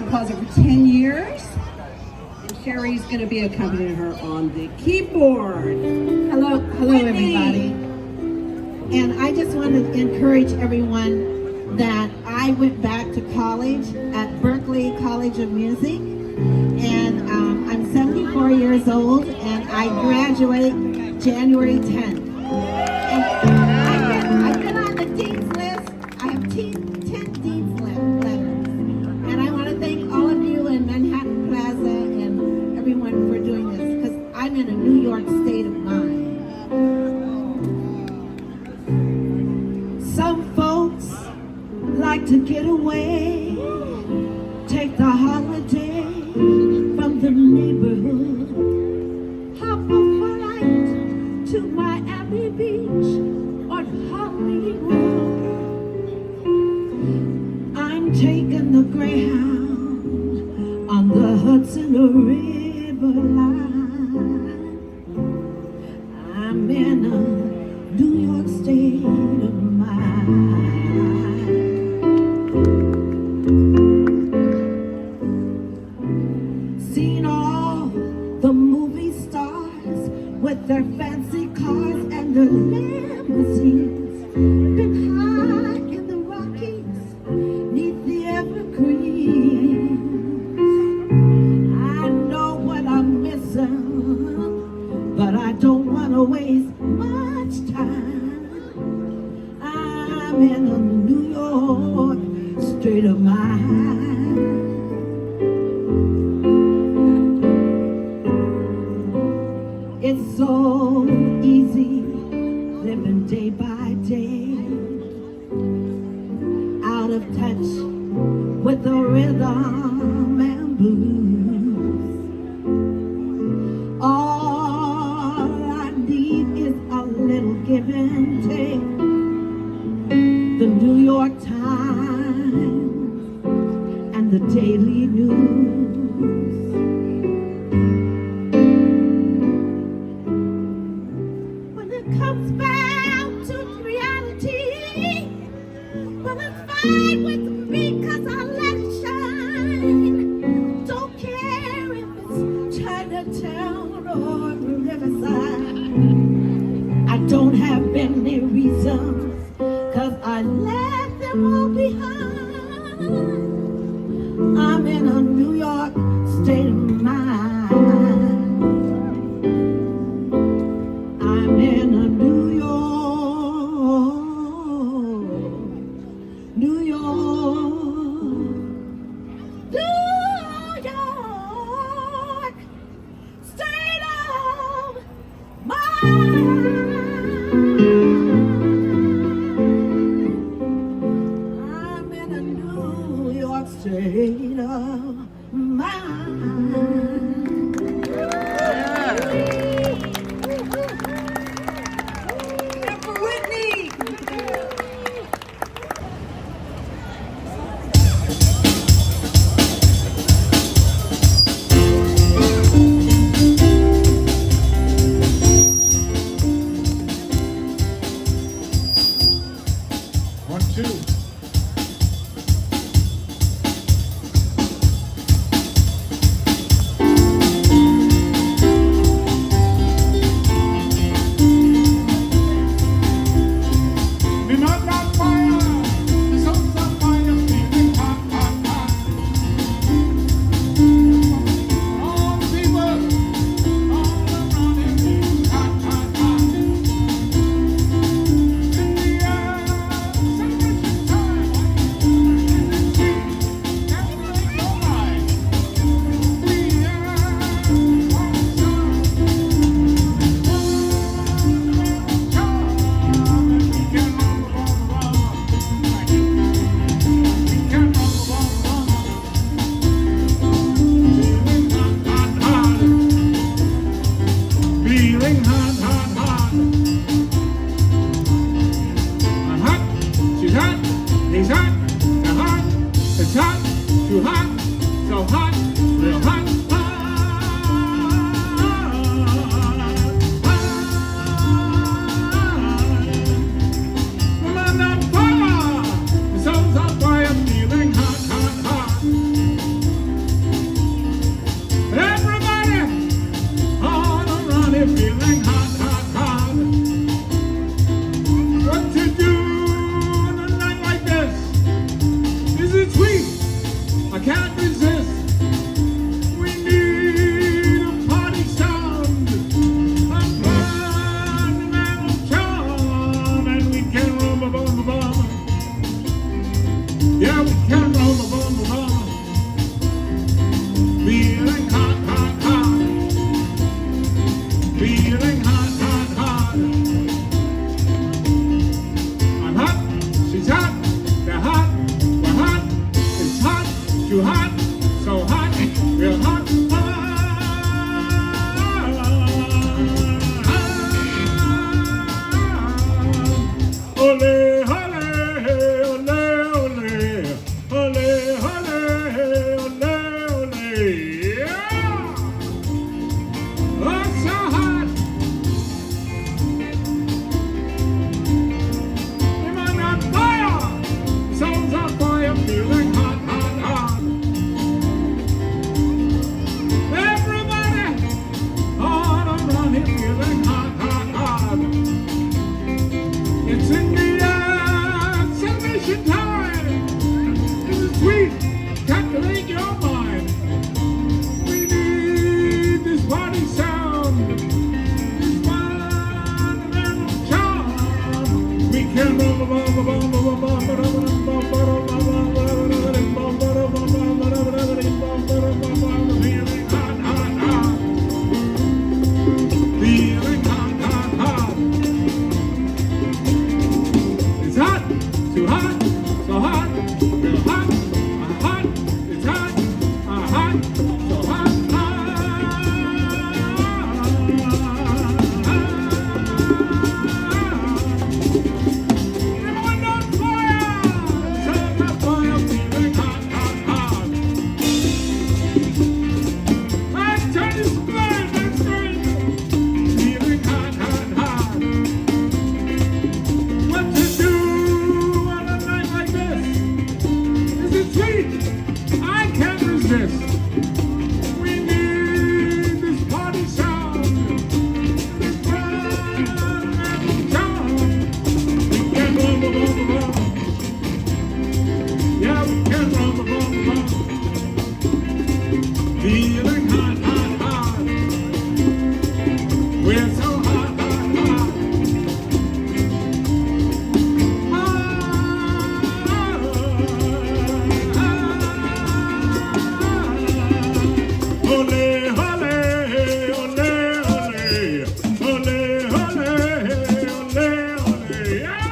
Hatton Plaza for 10 years. And Sherry's going to be accompanying her on the keyboard. Hello, Whitney. everybody. And I just want to encourage everyone that I went back to college at Berkeley College of Music. And I'm 74 years old, and I graduate January 10th. And I've been on the Dean's list. I have 10 Dean's letters. And I want to thank all of you in Manhattan Plaza and everyone for doing this, because I'm in a New York state of mind. Some folks like to get away, take the holiday from the neighborhood, hop a flight to Miami Beach or Hollywood. I'm taking the Greyhound on the Hudson River line. I'm in a New York state of mind. Seen all the movie stars with their fancy cars and their limousines. Been high in the Rockies, neath the evergreens. I know what I'm missing, but I don't want to waste much time. I'm in a New York state of mind. It's so easy living day by day, out of touch with the rhythm and blues. All I need is a little give and take. The New York Times and the Daily News. Comes back to reality. Well, it's fine with me, 'cause I let it shine. Don't care if it's Chinatown or Riverside. I don't have any reasons, 'cause I left them all behind. I'm in a New York state of mind. I'm in a New York state of mind. I'm in a New York state of mind. For Whitney. One, two. Me not on fire, the sun's on fire, feeling hot, hot, hot. All the people, all around it, feeling hot, hot, hot. In the air, celebration time, in the street, everybody go live. We are on time. Feeling hot, hot, hot. I'm hot, she's hot, he's hot, they're hot, it's hot, too hot, so hot, real hot. I'm on fire, the sun's on fire, feeling hot, hot, hot. can't resist. We need a party sound, a fundamental charm, and we can rumba bumba bumba. Yeah, we can rumba bumba bumba. Feeling hot, hot, hot. Feeling hot, hot, hot. I'm hot, she's hot, they're hot, we're hot. It's hot, too hot, so hot, real hot. Ole, ole, ole, ole, ole, ole, ole, ole, yeah! Oh, so hot! I'm on fire! Soul's on fire, feeling hot, hot, hot. Everybody, all around here, feeling hot, hot, hot. It's in the air, celebration time. This is sweet, captivate your mind. We need this party sound, this fundamental charm. We can feeling hot, hot, hot. Feeling hot, hot, hot. It's hot, too hot, so hot, real hot, hot. It's hot, hot, so hot, everyone on fire! Set the fire, feeling hot, hot, hot. Let's turn this blood, let's turn it. Feeling hot, hot, hot. What to do on a night like this? Is it sweet? I can't resist. We need this party sound, this fundamental charm. We can rumba bumba bumba. Yeah, we can rumba bumba bumba. Feeling hot, hot, hot. We're so hot, hot, hot. Ole, ole, ole, ole, ole, ole, ole, ole, yeah!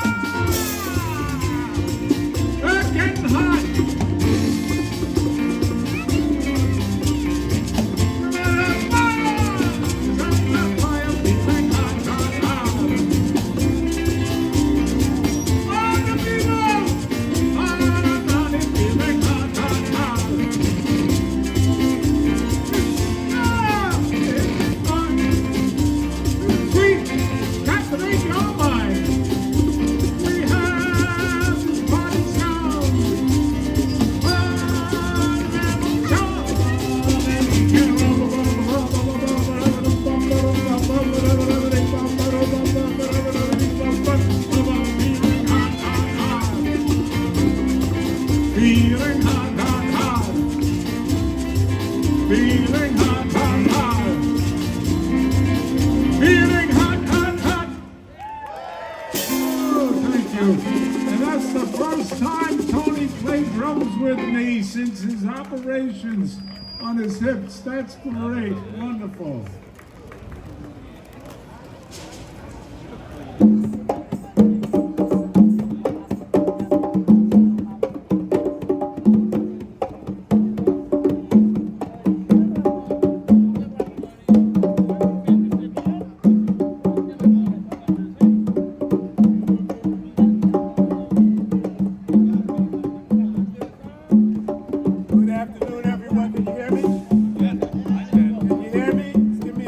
It's getting hot. Fire, feeling hot, hot, hot. All the people, all around it, feeling hot, hot, hot. Sweet, captivate your mind. We have this party sound, fundamental charm, and we can feeling hot, hot, hot. Feeling hot, hot, hot. Feeling hot, hot, hot. Oh, thank you. And that's the first time Tony played drums with me since his operations on his hips. That's great. Wonderful. Good afternoon, everyone. Can you hear me? Can you hear me? Give me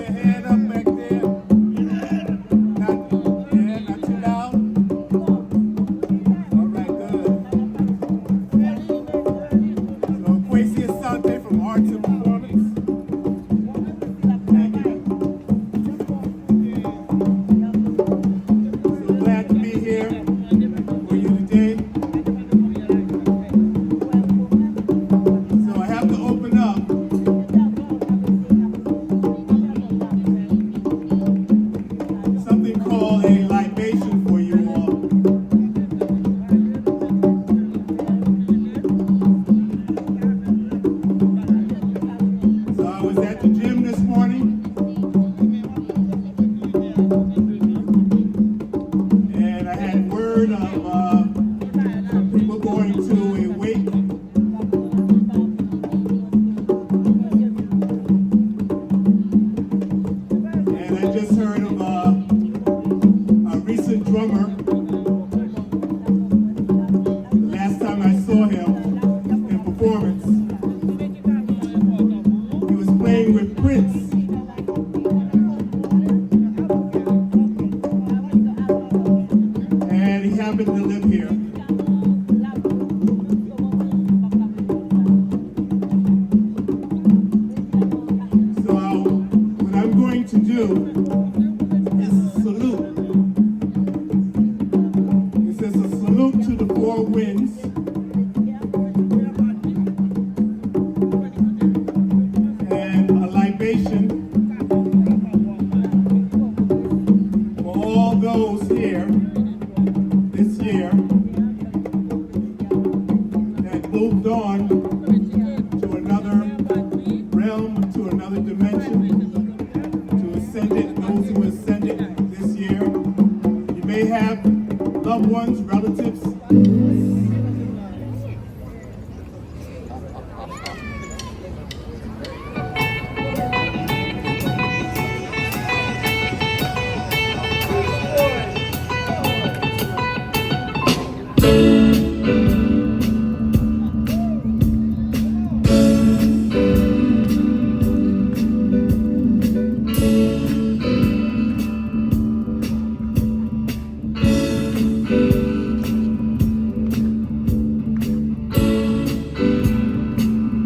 loved ones, relatives.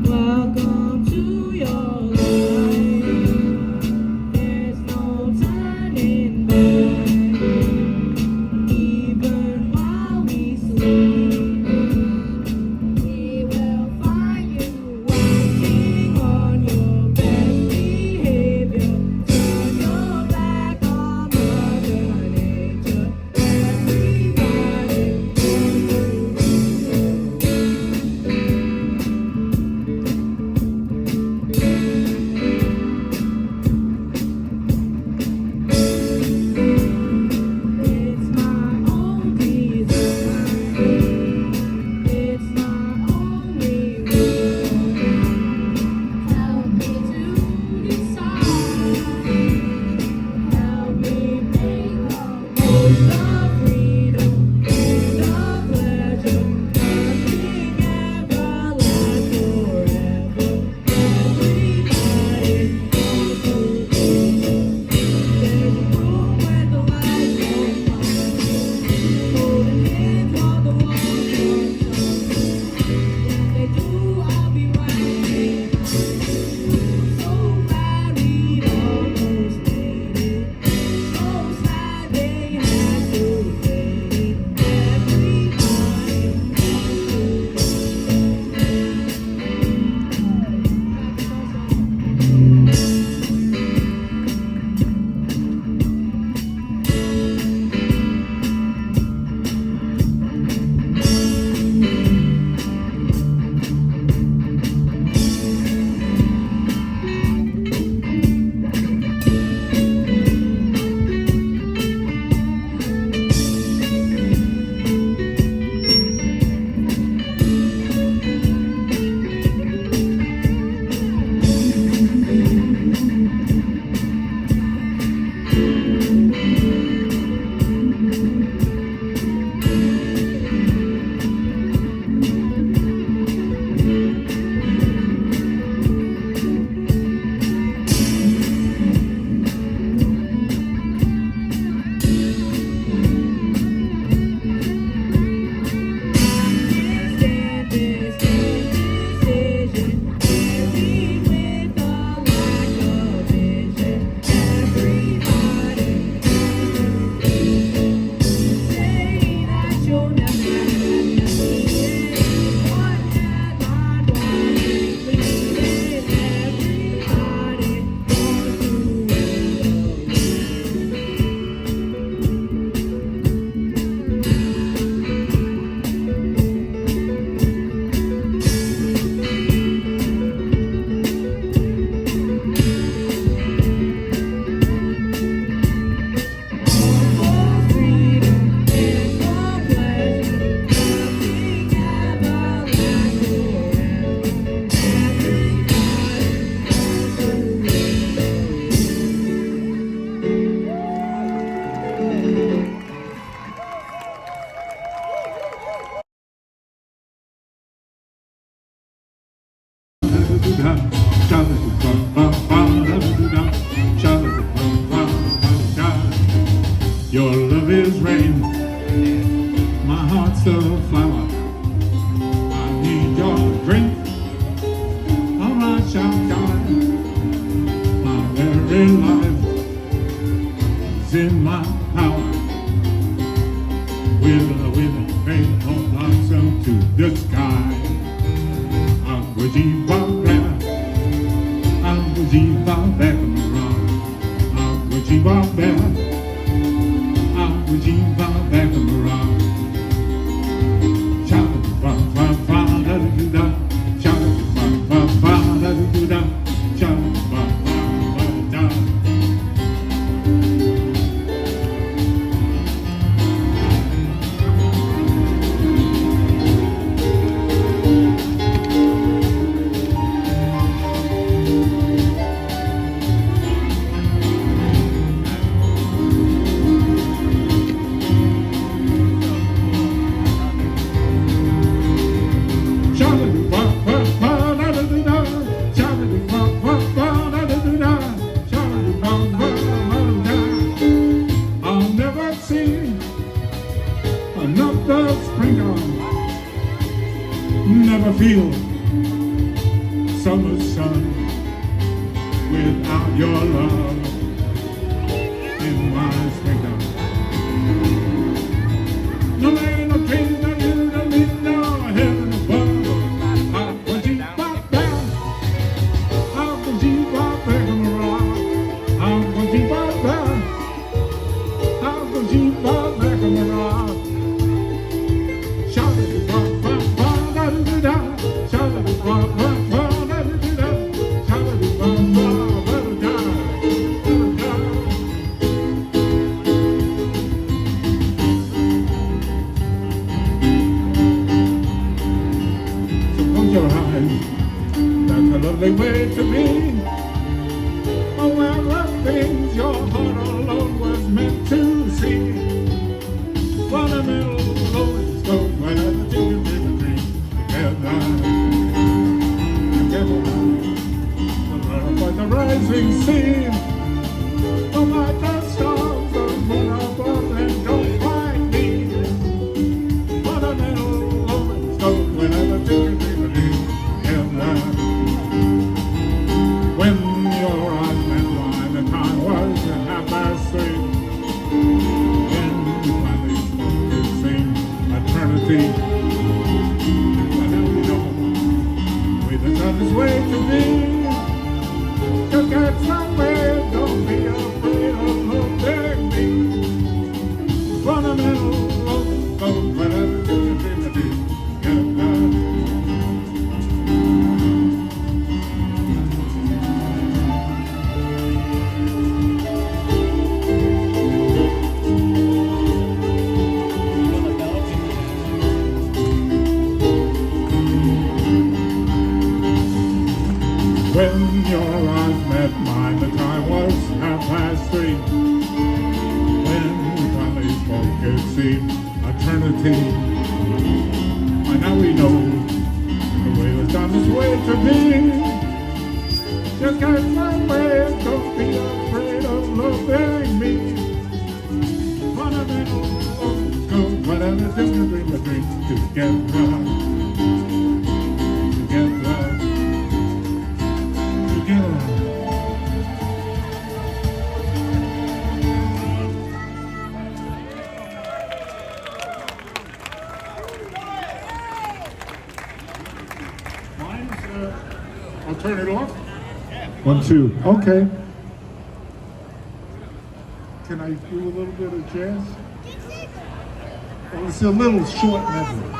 Welcome to your life. There's no turning back. Even while we sleep, we will find you working on your best behavior. Turn your back on Mother Nature. Everybody It's my own design. It's my only rule. Help me to decide. Help me make the most of freedom and of pleasure. Nothing ever lasts forever. Everybody wants to be. There's a room where the lights don't shine. Holding hands while the walls don't shine. If they do, I'll be right behind. So glad we'd almost made it. So sad they had to fade it. Everybody Your love is rain, my heart's a flower. I need your drink, or I shall die. My very life is in my power. With a rain or blossom to the sky. Agua back around. Agua back around. Sha-ba-ba-ba-da-da-da. Sha-ba-ba-ba-da-da-da. Sha-ba-ba-ba-da. Summer sun without your love in my springtime. No rain, no trees, no you, no me, no heaven above. How could you pop down? How could you pop back on the rock? How could you pop down? How could you pop back on the rock? Shout it, pop, pop, pop, da da da da. Shout it, pop, pop, pop, da da da da. Shout it, pop, pop, da da da, da da. So close your eyes. That's a lovely way to be. Oh, well, love things your heart alone was meant to see. Fundamental always goes whenever you can dream a dream together. Together, like the rising sea. Oh, my the stars are born above and don't find me. Fundamental always goes whenever you can dream a dream together. When your eyes met mine, the time was 3:30. When you finally spoke, it seemed eternity. But now we know the way the sun is way to be. Just get somewhere, don't be afraid of looking me. Fundamental, so whatever you dream to do, get it done. When your eyes met mine, the time was 3:30. When we finally spoke, it seemed eternity. And now we know the way was done this way to be. Just get somewhere, don't be afraid of loving me. Fundamental, go whatever, just a dream together. Together. I'll turn it off. 1, 2. Okay. Can I do a little bit of jazz? Well, it's a little short medley.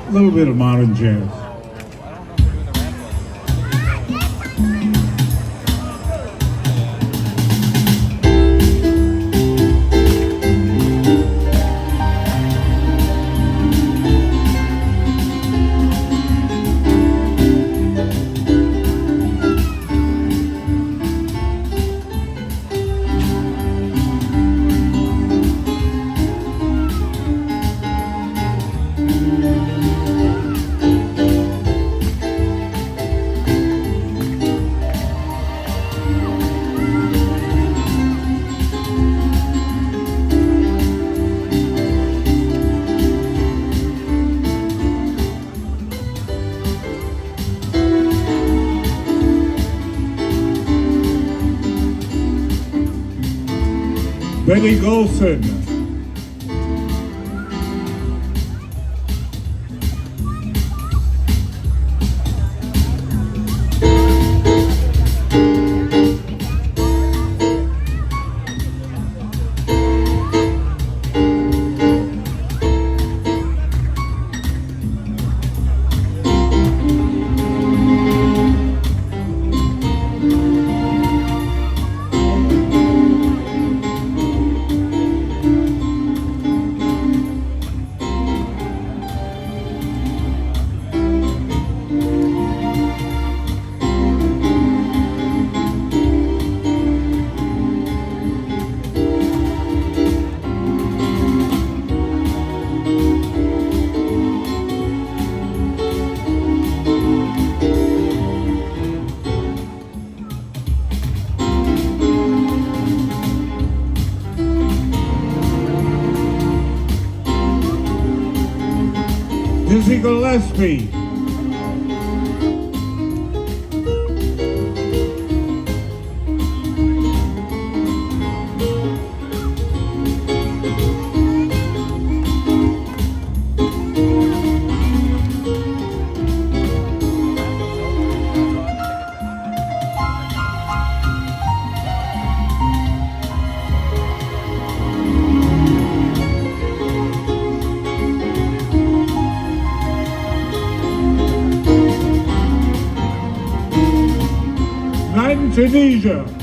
A little bit of modern jazz. Benny Golson. Dizzy Gillespie. Night in Tunisia.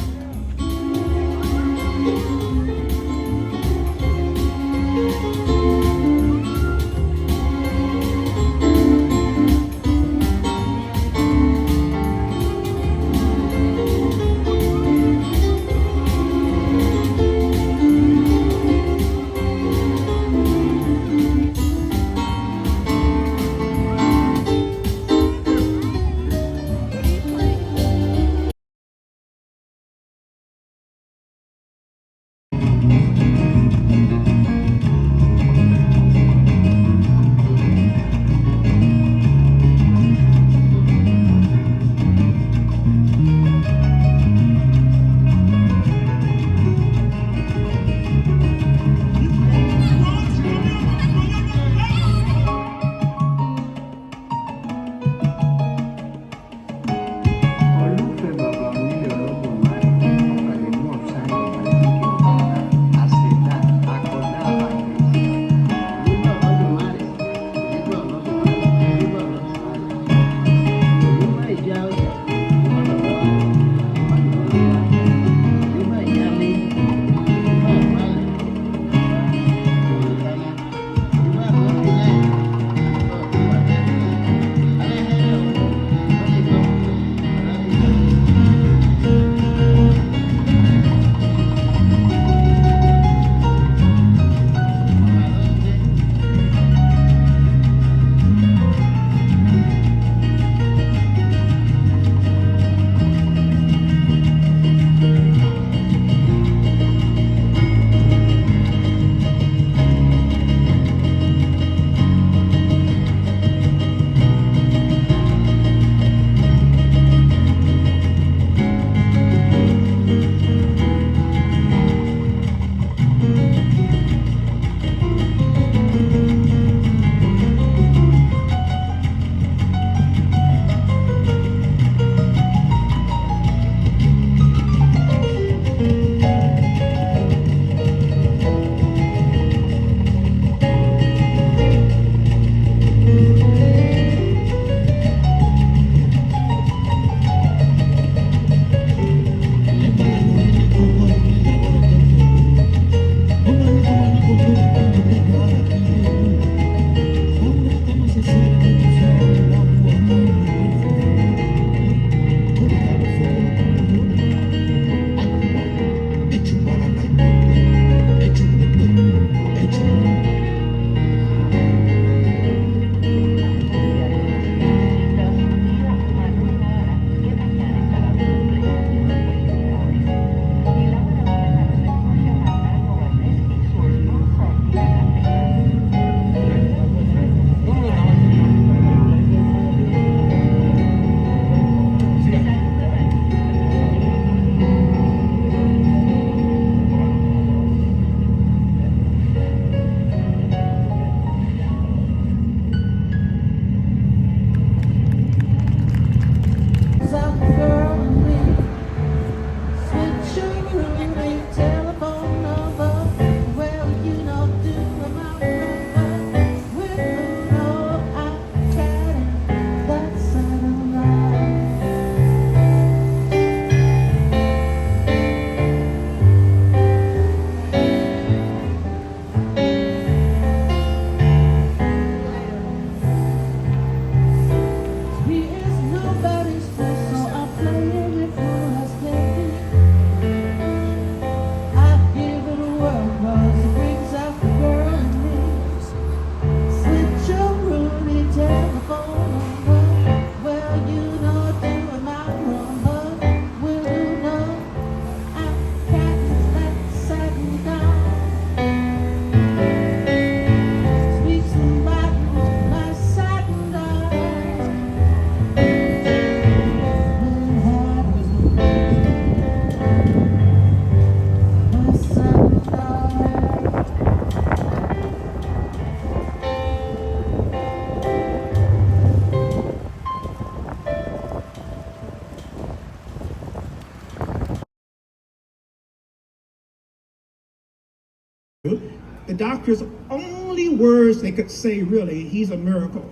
The doctor's only words they could say, really, he's a miracle.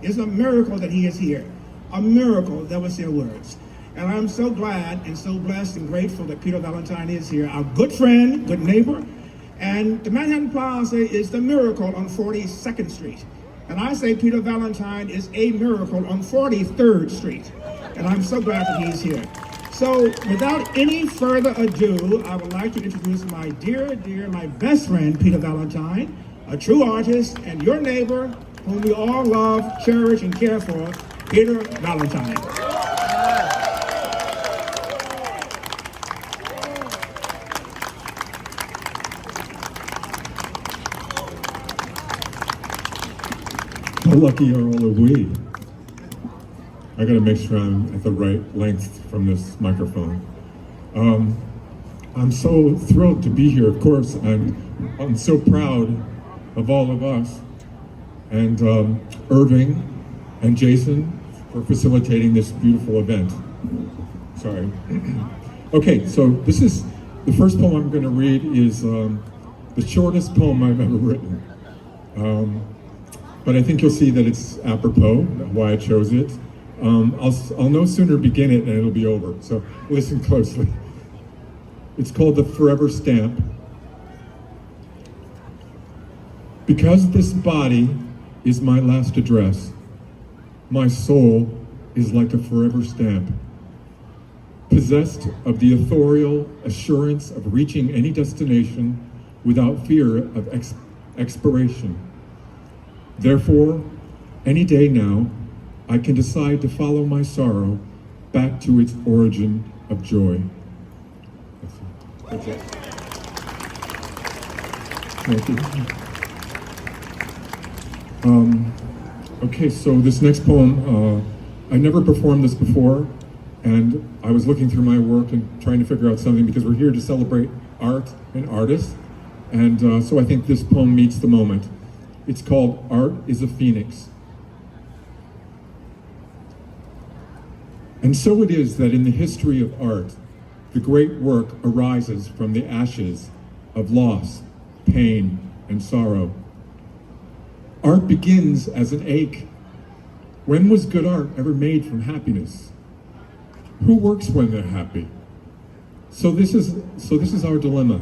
It's a miracle that he is here. A miracle, that was their words. And I'm so glad and so blessed and grateful that Peter Valentine is here, our good friend, good neighbor. And the Manhattan Plaza is the miracle on 42nd Street. And I say Peter Valentine is a miracle on 43rd Street. And I'm so glad that he's here. So without any further ado, I would like to introduce my dear, my best friend, Peter Valentine, a true artist and your neighbor, whom we all love, cherish, and care for, Peter Valentine. How lucky are all of we? I gotta make sure I'm at the right length from this microphone. I'm so thrilled to be here, of course. I'm so proud of all of us. And Irving and Jason for facilitating this beautiful event. Sorry. Okay, so this is, the first poem I'm gonna read is the shortest poem I've ever written. But I think you'll see that it's apropos, why I chose it. I'll no sooner begin it and it'll be over, so listen closely. It's called The Forever Stamp. Because this body is my last address, my soul is like a forever stamp, possessed of the authorial assurance of reaching any destination without fear of expiration. Therefore, any day now, I can decide to follow my sorrow back to its origin of joy. That's it. Thank you. Okay, so this next poem, I never performed this before, and I was looking through my work and trying to figure out something because we're here to celebrate art and artists, and so I think this poem meets the moment. It's called Art is a Phoenix. And so it is that in the history of art, the great work arises from the ashes of loss, pain, and sorrow. Art begins as an ache. When was good art ever made from happiness? Who works when they're happy? So this is our dilemma.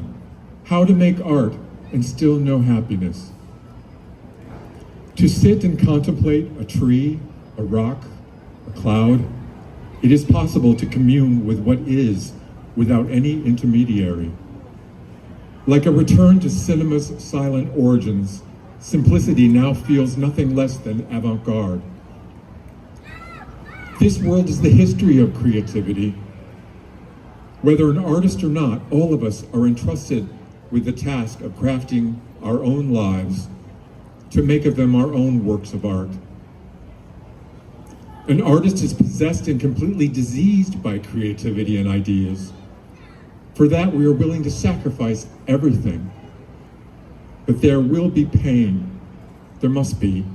How to make art and still know happiness. To sit and contemplate a tree, a rock, a cloud, it is possible to commune with what is without any intermediary. Like a return to cinema's silent origins, simplicity now feels nothing less than avant-garde. This world is the history of creativity. Whether an artist or not, all of us are entrusted with the task of crafting our own lives to make of them our own works of art. An artist is possessed and completely diseased by creativity and ideas. For that, we are willing to sacrifice everything. But there will be pain. There must be.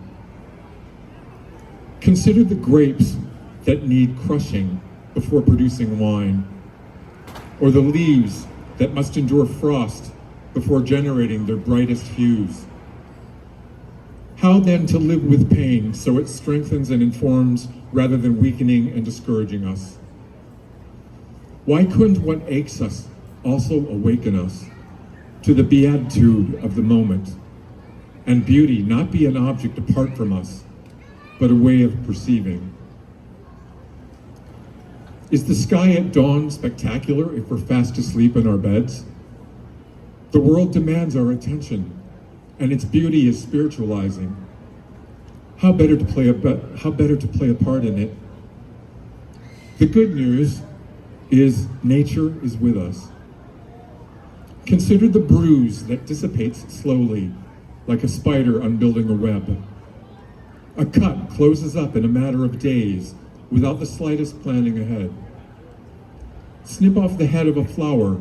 Consider the grapes that need crushing before producing wine, or the leaves that must endure frost before generating their brightest hues. How then to live with pain so it strengthens and informs rather than weakening and discouraging us? Why couldn't what aches us also awaken us to the beatitude of the moment, and beauty not be an object apart from us, but a way of perceiving? Is the sky at dawn spectacular if we're fast asleep in our beds? The world demands our attention, and its beauty is spiritualizing. How better to play a part in it? The good news is nature is with us. Consider the bruise that dissipates slowly, like a spider unbuilding a web. A cut closes up in a matter of days without the slightest planning ahead. Snip off the head of a flower,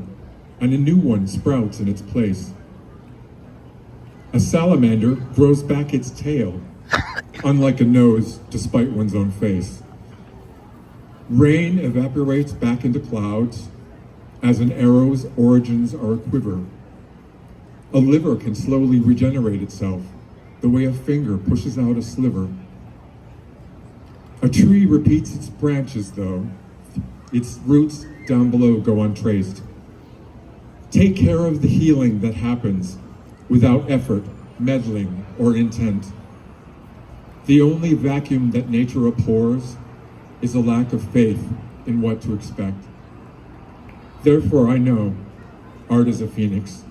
and a new one sprouts in its place. A salamander grows back its tail, unlike a nose, despite one's own face. Rain evaporates back into clouds, as an arrow's origins are a quiver. A liver can slowly regenerate itself, the way a finger pushes out a sliver. A tree repeats its branches, though. Its roots down below go untraced. Take care of the healing that happens without effort, meddling, or intent. The only vacuum that nature abhors is a lack of faith in what to expect. Therefore, I know art is a phoenix.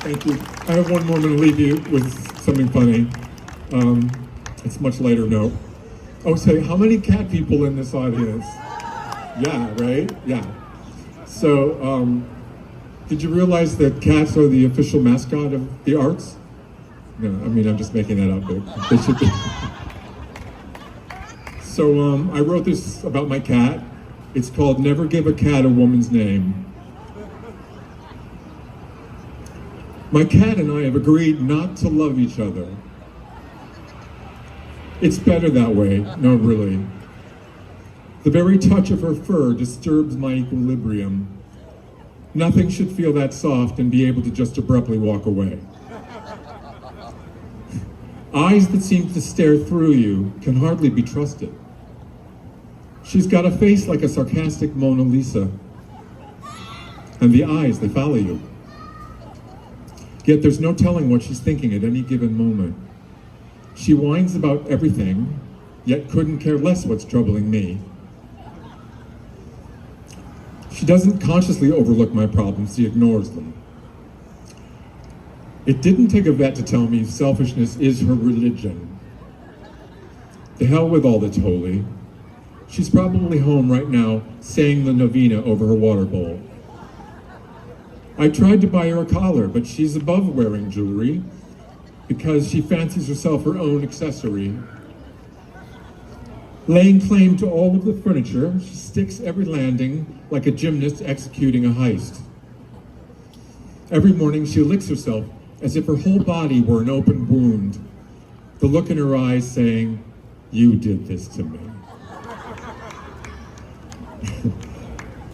Thank you. I have one more. I'm going to leave you with something funny. It's a much lighter note. Oh, say, how many cat people in this audience? Yeah, right? Yeah. So, did you realize that cats are the official mascot of the arts? No, I mean, I'm just making that up, but they should be. So, I wrote this about my cat. It's called Never Give a Cat a Woman's Name. My cat and I have agreed not to love each other. It's better that way, no really. The very touch of her fur disturbs my equilibrium. Nothing should feel that soft and be able to just abruptly walk away. Eyes that seem to stare through you can hardly be trusted. She's got a face like a sarcastic Mona Lisa. And the eyes, they follow you. Yet there's no telling what she's thinking at any given moment. She whines about everything, yet couldn't care less what's troubling me. She doesn't consciously overlook my problems, she ignores them. It didn't take a vet to tell me selfishness is her religion. The hell with all that's holy. She's probably home right now saying the novena over her water bowl. I tried to buy her a collar, but she's above wearing jewelry because she fancies herself her own accessory. Laying claim to all of the furniture, she sticks every landing like a gymnast executing a heist. Every morning she licks herself as if her whole body were an open wound, the look in her eyes saying, "You did this to me."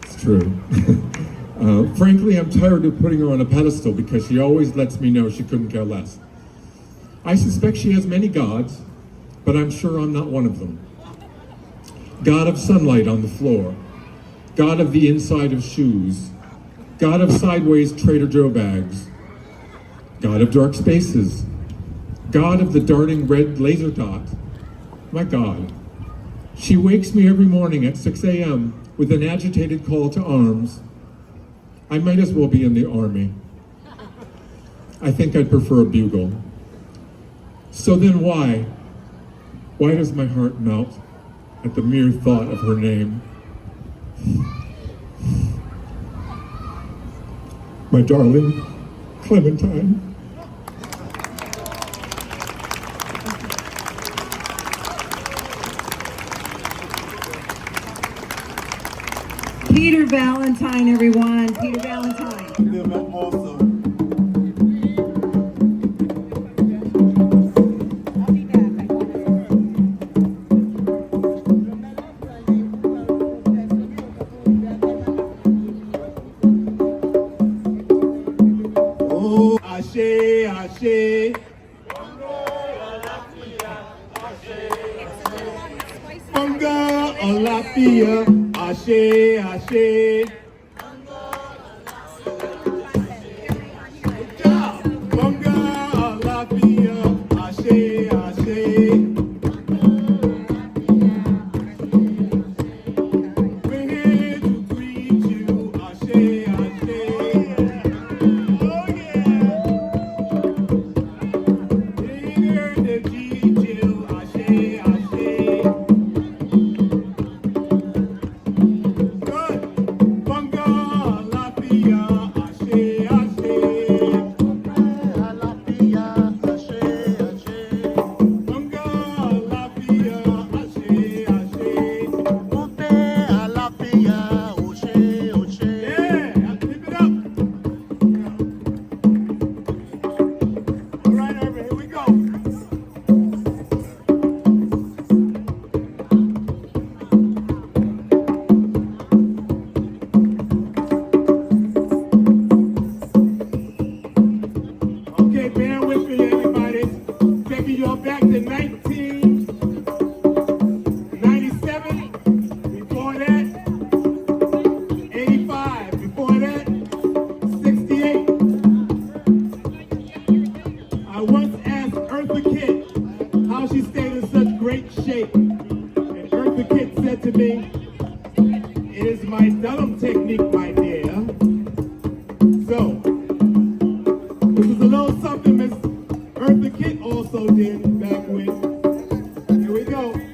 It's true. Frankly, I'm tired of putting her on a pedestal because she always lets me know she couldn't care less. I suspect she has many gods, but I'm sure I'm not one of them. God of sunlight on the floor, God of the inside of shoes, God of sideways Trader Joe bags, God of dark spaces, God of the darting red laser dot. My God. She wakes me every morning at 6 a.m. with an agitated call to arms. I might as well be in the army. I think I'd prefer a bugle. So then why? Why does my heart melt at the mere thought of her name? My darling Clementine. Peter Valentine, everyone. Peter Valentine. Oh, Ashe, Ashe. Bonga, Alafia, Ashe, Ashe. Bonga, Alafia, Ashe, Ashe. We're here to greet you, Ashe, Ashe. Oh yeah. Here the G-Jill, Ashe, Ashe. Good. my Dunham technique, my dear. So, this is a little something Miss Eartha Kitt also did back when. Here we go.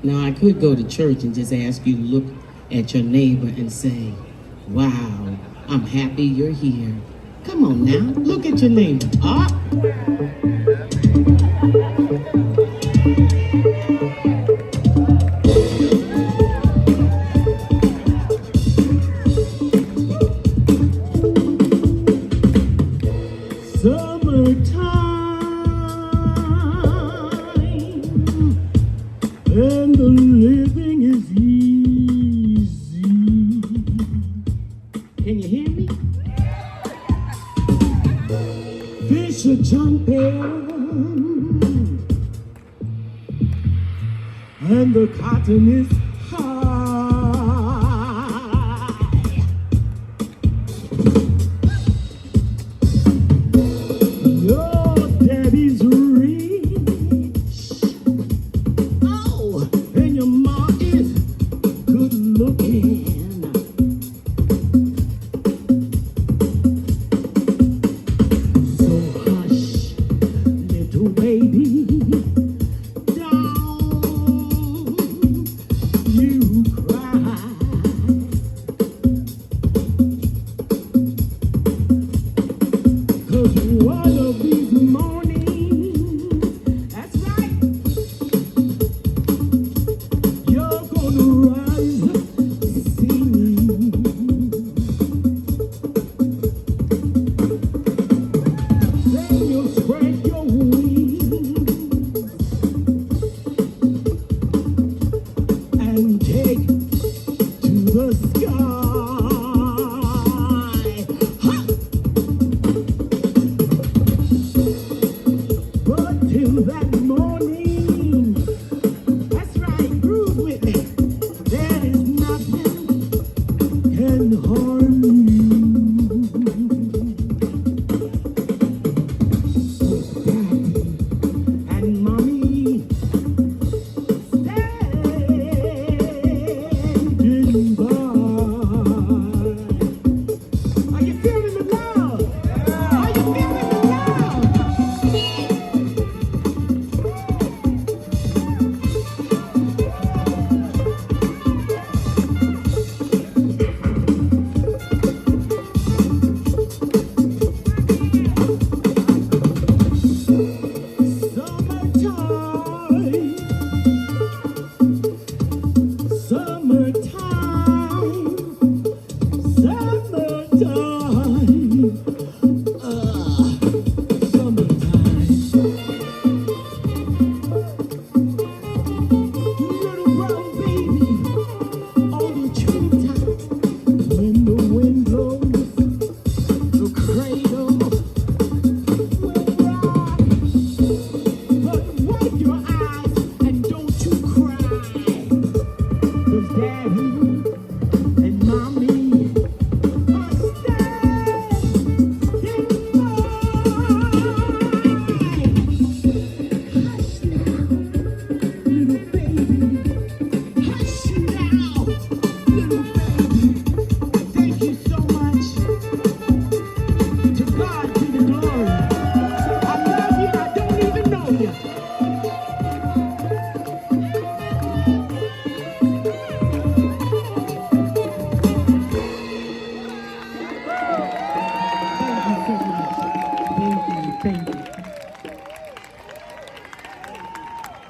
Now, I could go to church and just ask you to look at your neighbor and say, wow, I'm happy you're here. Come on now, look at your neighbor. Ah. And the living is easy. Can you hear me? Fish are jumping, and the cotton is high. Your daddy's rich. Oh, and your ma is good looking. So hush, little baby, don't you cry. 'Cause one of these mornings, that's right, you're gonna rise singing. Then you'll spread your wings and take to the sky. Ha! But till that morning, that's right, groove with me. There is nothing can harm you. Daddy and mommy standing by. Are you feeling the love? Are you feeling the love?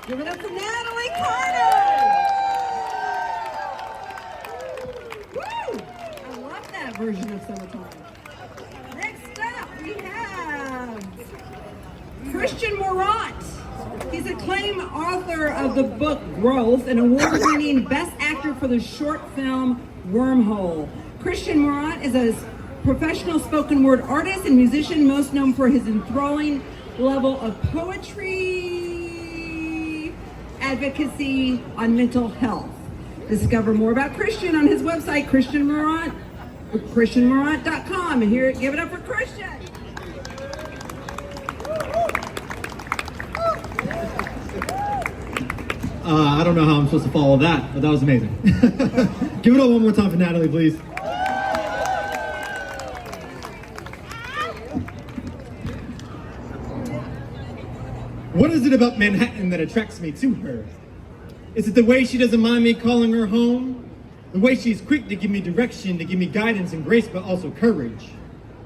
Give it up for Natalie Carter! Woo! I love that version of Summertime. Next up, we have Christian Morant. He's acclaimed author of the book Growth, an award-winning Best Actor for the short film Wormhole. Christian Morant is a professional spoken word artist and musician, most known for his enthralling level of poetry advocacy on mental health. Discover more about Christian on his website, christianmorant.com. And here, give it up for Christian. I don't know how I'm supposed to follow that, but that was amazing. Give it up one more time for Natalie, please. What is it about Manhattan that attracts me to her? Is it the way she doesn't mind me calling her home? The way she's quick to give me direction, to give me guidance and grace, but also courage.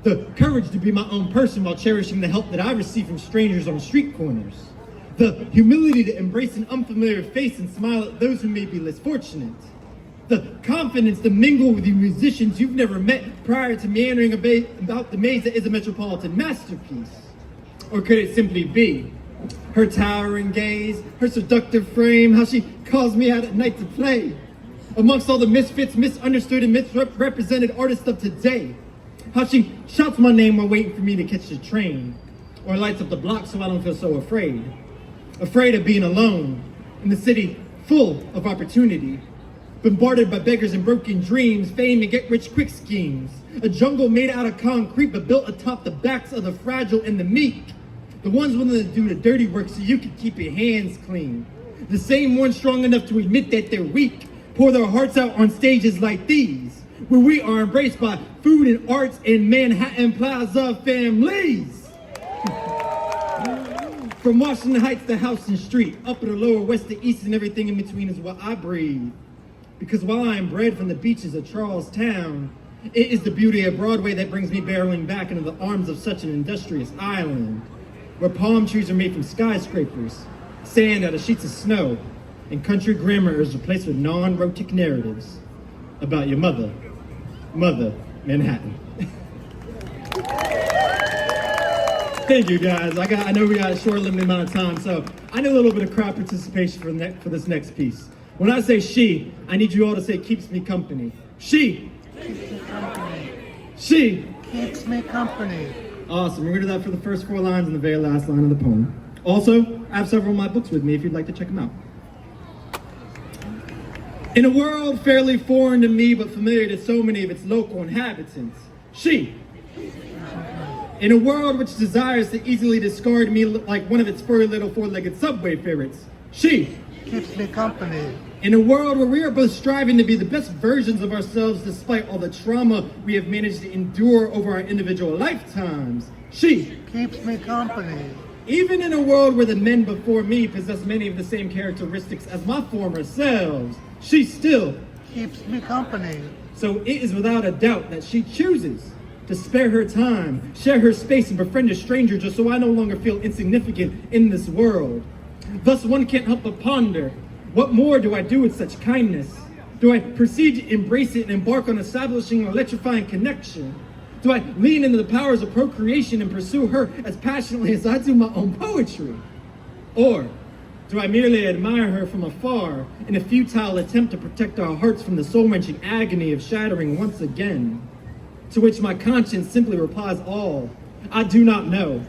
The courage to be my own person while cherishing the help that I receive from strangers on street corners. The humility to embrace an unfamiliar face and smile at those who may be less fortunate. The confidence to mingle with you musicians you've never met prior to meandering about the maze that is a metropolitan masterpiece. Or could it simply be her towering gaze, her seductive frame, how she calls me out at night to play? Amongst all the misfits, misunderstood, and misrepresented artists of today, how she shouts my name while waiting for me to catch the train, or lights up the block so I don't feel so afraid. Afraid of being alone in the city full of opportunity, bombarded by beggars and broken dreams, fame and get-rich-quick schemes. A jungle made out of concrete but built atop the backs of the fragile and the meek. The ones willing to do the dirty work so you can keep your hands clean. The same ones strong enough to admit that they're weak, pour their hearts out on stages like these, where we are embraced by food and arts and Manhattan Plaza families. From Washington Heights to Houston Street, up in the lower west to east and everything in between is what I breathe. Because while I am bred from the beaches of Charlestown, it is the beauty of Broadway that brings me barreling back into the arms of such an industrious island, where palm trees are made from skyscrapers, sand out of sheets of snow, and country grammar is replaced with non-rotic narratives about your mother, Manhattan. Thank you, guys. I know we got a short, limited amount of time, so I need a little bit of crowd participation for this next piece. When I say she, I need you all to say keeps me company. She keeps me company. She keeps me company. Awesome. We're going to do that for the first 4 lines and the very last line of the poem. Also, I have several of my books with me if you'd like to check them out. In a world fairly foreign to me but familiar to so many of its local inhabitants, she. In a world which desires to easily discard me like one of its furry little 4-legged subway favorites, she keeps me company. In a world where we are both striving to be the best versions of ourselves despite all the trauma we have managed to endure over our individual lifetimes, she keeps me company. Even in a world where the men before me possess many of the same characteristics as my former selves, she still keeps me company. So it is without a doubt that she chooses to spare her time, share her space, and befriend a stranger just so I no longer feel insignificant in this world. Thus one can't help but ponder, what more do I do with such kindness? Do I proceed to embrace it and embark on establishing an electrifying connection? Do I lean into the powers of procreation and pursue her as passionately as I do my own poetry? Or do I merely admire her from afar in a futile attempt to protect our hearts from the soul-wrenching agony of shattering once again? To which my conscience simply replies all, I do not know.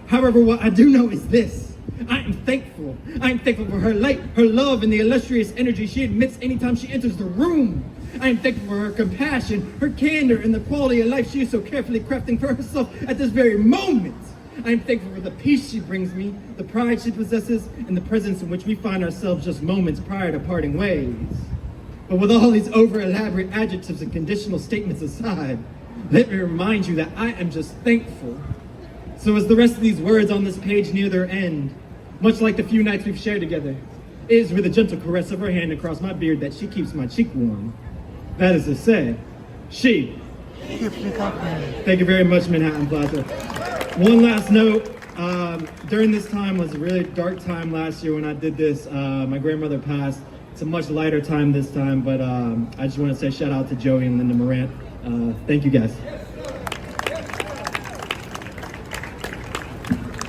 However, what I do know is this. I am thankful. I am thankful for her light, her love, and the illustrious energy she emits anytime she enters the room. I am thankful for her compassion, her candor, and the quality of life she is so carefully crafting for herself at this very moment. I am thankful for the peace she brings me, the pride she possesses, and the presence in which we find ourselves just moments prior to parting ways. But with all these over-elaborate adjectives and conditional statements aside, let me remind you that I am just thankful. So as the rest of these words on this page near their end, much like the few nights we've shared together, it is with a gentle caress of her hand across my beard that she keeps my cheek warm. That is to say, she keeps me company. Thank you very much, Manhattan Plaza. One last note, during this time was a really dark time last year when I did this. My grandmother passed. It's a much lighter time this time, but I just want to say shout out to Joey and Linda Morant. Thank you guys.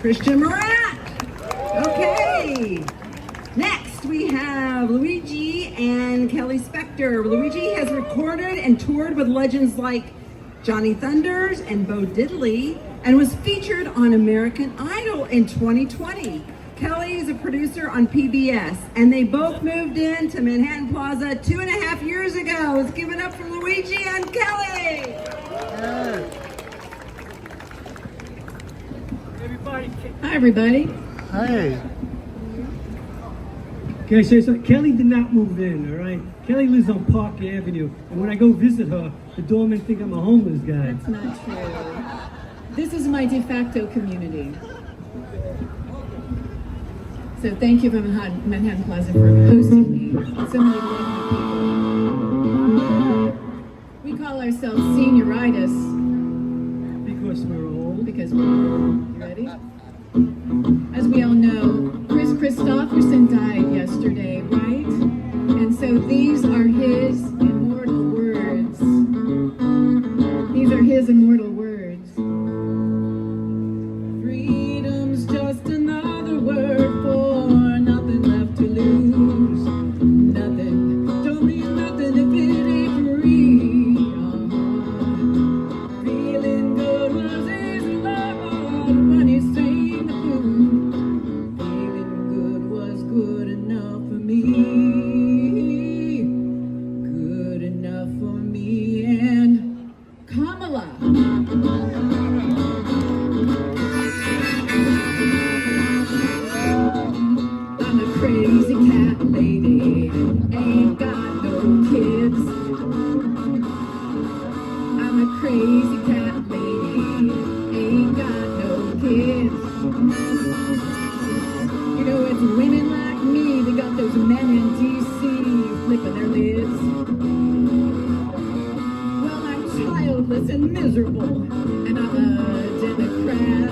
Christian Morant. Okay. Next we have Luigi and Kelly Spector. Luigi has recorded and toured with legends like Johnny Thunders and Bo Diddley and was featured on American Idol in 2020. Kelly is a producer on PBS, and they both moved in to Manhattan Plaza 2.5 years ago. Let's give it up for Luigi and Kelly. Hi, everybody. Hey. Can I say something? Kelly did not move in, all right? Kelly lives on Park Avenue, and when I go visit her, the doormen think I'm a homeless guy. That's not true. This is my de facto community. So thank you for Manhattan Plaza for hosting me. So many lovely people. We call ourselves senioritis. Because we're old? Because we're old. You ready? As we all know, Chris Christopherson died yesterday, right? And so these are his immortal words. These are his immortal words. Freedom's just another word for nothing left to lose. Nothing, don't mean nothing if it ain't free. Feeling good was easy, love, money stained the food. Feeling good was good enough for me. Good enough for me and Kamala. I'm a crazy cat lady, ain't got no kids. I'm a crazy cat lady, ain't got no kids. You know, it's women like me that got those men in D.C. flipping their lids. Well, I'm childless and miserable, and I'm a Democrat.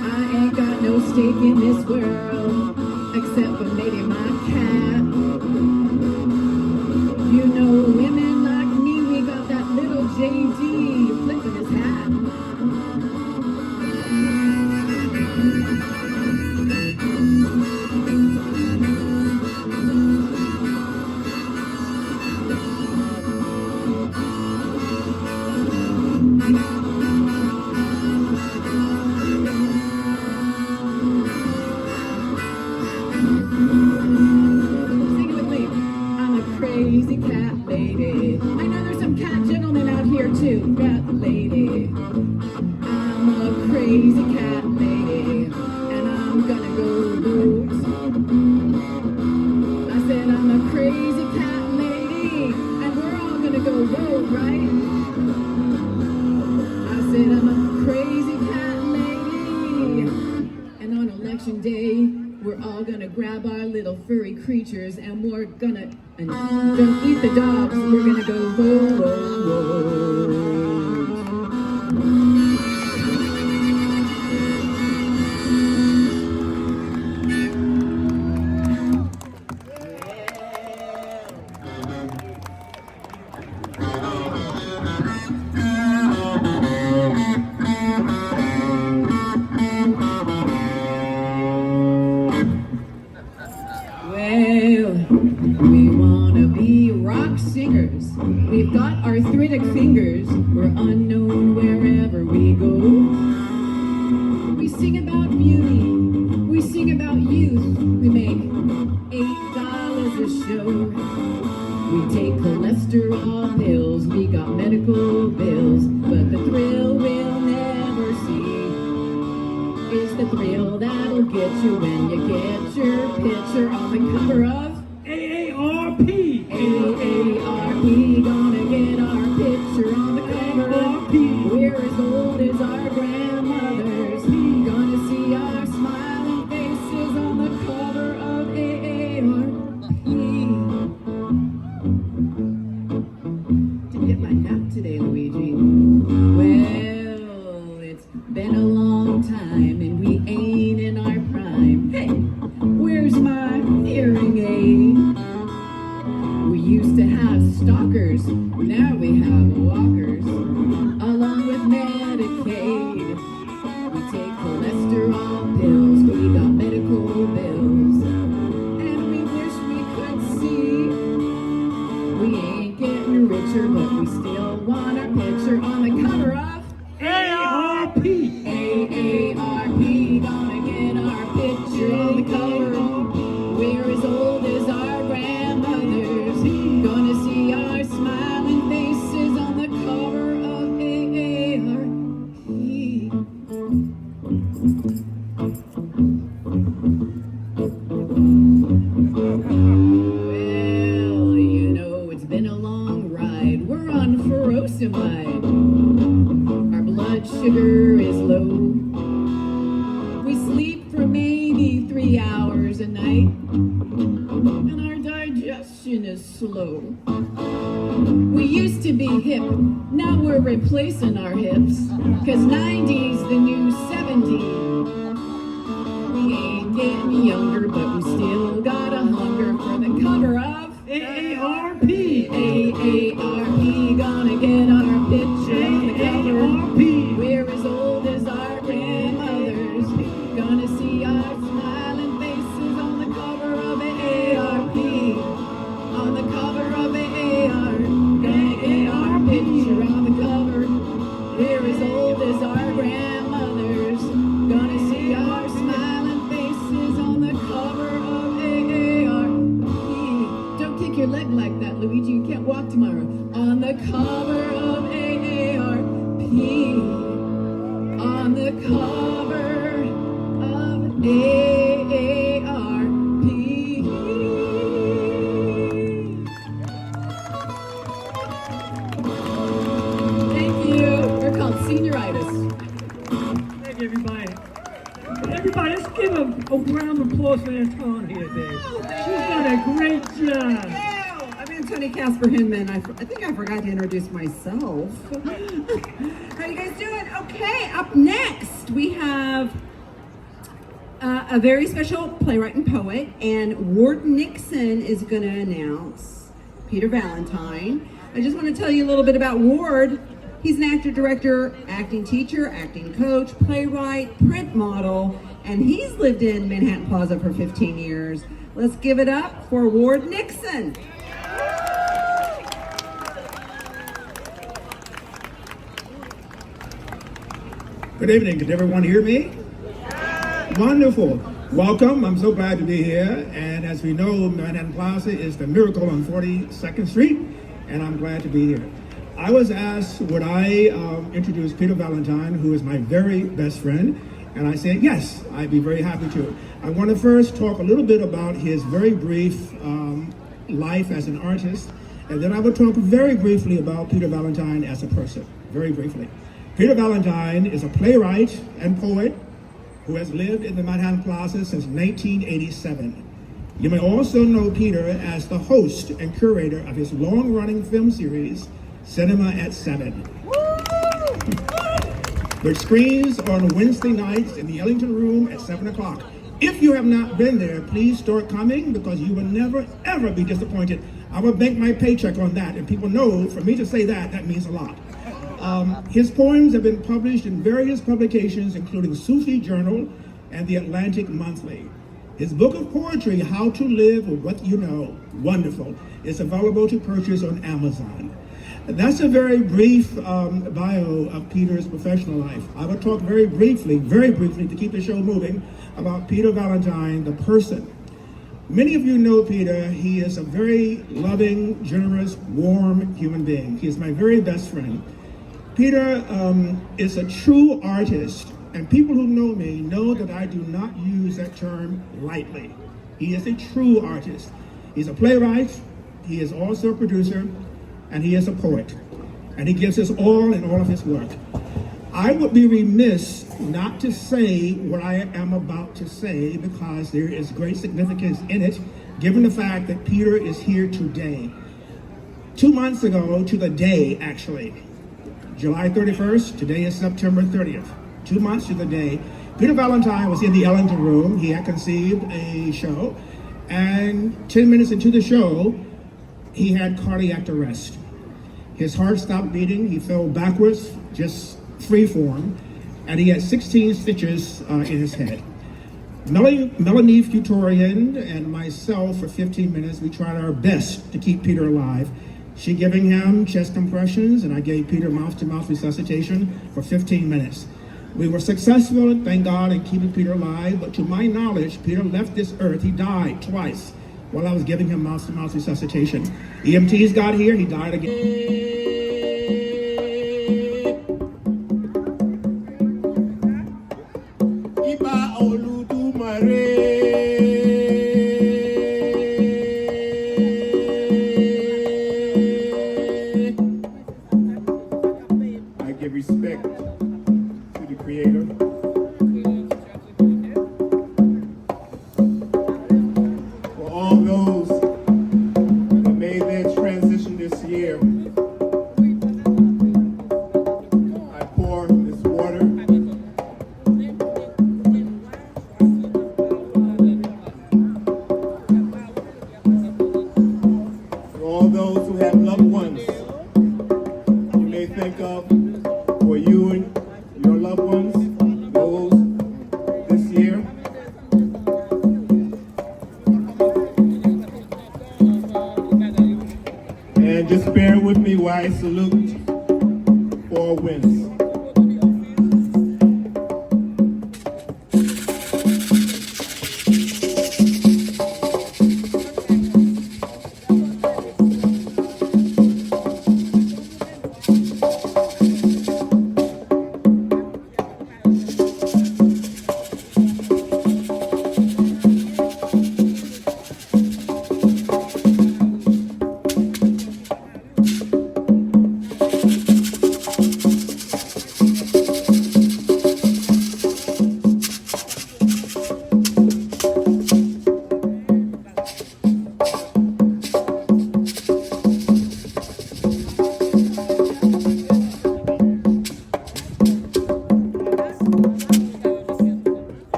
I ain't got no stake in this world, except for maybe my cat. You know, women like me, we got that little JD flipping his hat. Sing it with me. I'm a crazy cat lady. I know there's some cat gentlemen out here too. Cat lady. I'm a crazy cat lady, and I'm gonna go vote. I said I'm a crazy cat lady, and we're all gonna go vote, right? I said I'm a crazy cat lady, and on election day, we're all gonna grab our little furry creatures and we're gonna, and don't eat the dogs, we're gonna go vote. Well, we wanna be rock singers. We've got arthritic fingers. We're unknown wherever we go. We sing about beauty. We sing about youth. We make $8 a show. We take cholesterol pills. We got medical bills. But the thrill we'll never see is the thrill that'll get you when you get your picture on the cover of AARP. AARP, gonna get our picture on the cover of We're as old as our grandmothers. Gonna see our smiling faces on the cover of AARP. Didn't get my nap today, Luigi. Well, it's been a long time and we ain't in our prime. Hey, where's my hearing aid? We used to have stalkers, now we have walkers, along with Medicaid. We take cholesterol pills, we got medical bills, and we wish we could see. We ain't getting richer, but we still want our picture on the cover of AARP. AARP, gonna get our picture on the cover. We're as old as our grandmothers. Gonna see our smiling faces on the cover of AARP. slow. We used to be hip, now we're replacing our hips. 'Cause 90's the new 70. We ain't getting younger, but we still got a hunger for the cover of AARP. AARP, gonna get our picture on the cover. AARP. We're as old as our grandmothers. Gonna see our smiling faces on the cover of AARP. On the cover of AAR picture on the cover. We're as old as our grandmothers. Gonna see our smiling faces on the cover of AARP. Don't kick your leg like that, Luigi. You can't walk tomorrow. On the cover of AARP. On the cover of AARP. Thank you. We're called senioritis. Thank you, everybody. Everybody, let's give a round of applause for Anton here, Dave. She's done a great job. I'm Antonia Casper Hinman. I think I forgot to introduce myself. How you guys doing? Okay, up next we have a very special playwright and poet, and Ward Nixon is going to announce Peter Valentine. I just want to tell you a little bit about Ward. He's an actor, director, acting teacher, acting coach, playwright, print model, and he's lived in Manhattan Plaza for 15 years. Let's give it up for Ward Nixon. Good evening. Can everyone hear me? Wonderful. Welcome. I'm so glad to be here. And as we know, Manhattan Plaza is the miracle on 42nd Street, and I'm glad to be here. I was asked would I introduce Peter Valentine, who is my very best friend, and I said yes, I'd be very happy to. I want to first talk a little bit about his very brief life as an artist, and then I will talk very briefly about Peter Valentine as a person, very briefly. Peter Valentine is a playwright and poet who has lived in the Manhattan Plaza since 1987. You may also know Peter as the host and curator of his long-running film series, Cinema at 7, which screens on Wednesday nights in the Ellington Room at 7 o'clock. If you have not been there, please start coming because you will never, ever be disappointed. I will bank my paycheck on that, and people know for me to say that, that means a lot. His poems have been published in various publications, including Sufi Journal and the Atlantic Monthly. His book of poetry, How to Live with What You Know, wonderful, is available to purchase on Amazon. That's a very brief bio of Peter's professional life. I will talk very briefly to keep the show moving, about Peter Valentine, the person. Many of you know Peter. He is a very loving, generous, warm human being. He is my very best friend. Peter is a true artist, and people who know me know that I do not use that term lightly. He is a true artist. He's a playwright, he is also a producer, and he is a poet. And he gives us all in all of his work. I would be remiss not to say what I am about to say because there is great significance in it, given the fact that Peter is here today. 2 months ago, to the day actually, July 31st, today is September 30th. 2 months to the day, Peter Valentine was in the Ellington Room. He had conceived a show, and 10 minutes into the show, he had cardiac arrest. His heart stopped beating, he fell backwards, just free form, and he had 16 stitches in his head. Melanie Futurian and myself, for 15 minutes, we tried our best to keep Peter alive. She giving him chest compressions, and I gave Peter mouth-to-mouth resuscitation for 15 minutes. We were successful, thank God, in keeping Peter alive, but to my knowledge, Peter left this earth. He died twice while I was giving him mouth-to-mouth resuscitation. EMTs got here, he died again. I give respect to the Creator. For all those that made And just bear with me while I salute 4 winds.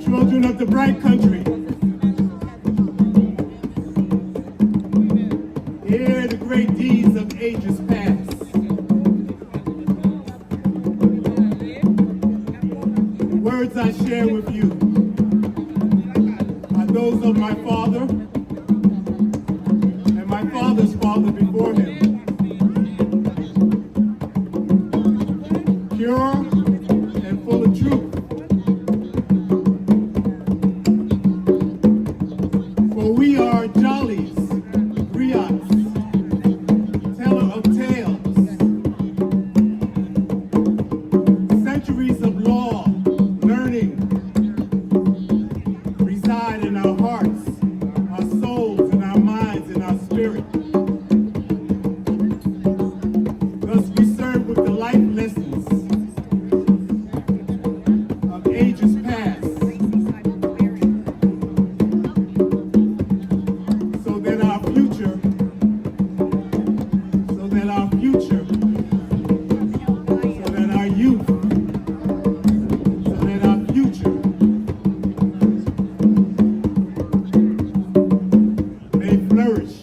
Children of the bright country, hear the great deeds of ages past. The words I share with you are those of my father and my father's father before him. Pure and full of truth. For we are jollies, griots, teller of tales, centuries of law, learning, reside in our hearts, our souls, and our minds, and our spirit. Thus we serve with the life lessons of ages past, so that our future, so that our youth, so that our future may flourish.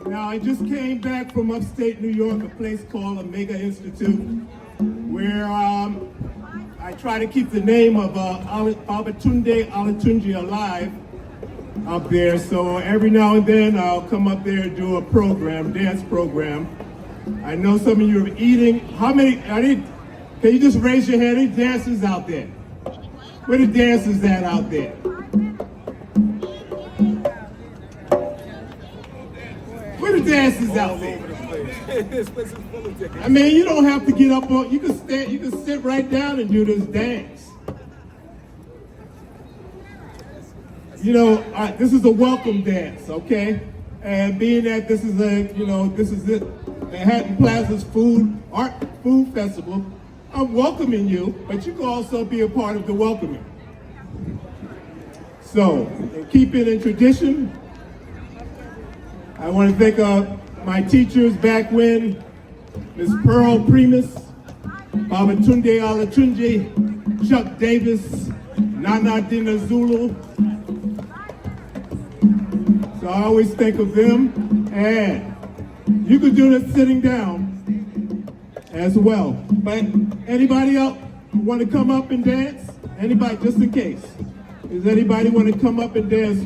Now, I just came back from upstate New York, a place called Omega Institute, where I try to keep the name of Babatunde Olatunji alive up there. So every now and then I'll come up there and do a program, dance program. I know some of you are eating. How many, can you just raise your hand? Any dancers out there? Where the dancers at out there? Where the dancers out there? I mean, you don't have to get up on, you can sit right down and do this dance. You know, this is a welcome dance, okay? And being that this is it, Manhattan Plaza's Art Food Festival, I'm welcoming you, but you can also be a part of the welcoming. So, keep it in tradition. I want to thank my teachers back when, Ms. Pearl Primus, Babatunde Olatunji, Chuck Davis, Nana Dina Zulu. So I always think of them, and you could do this sitting down as well. But anybody else want to come up and dance? Anybody, just in case. Does anybody want to come up and dance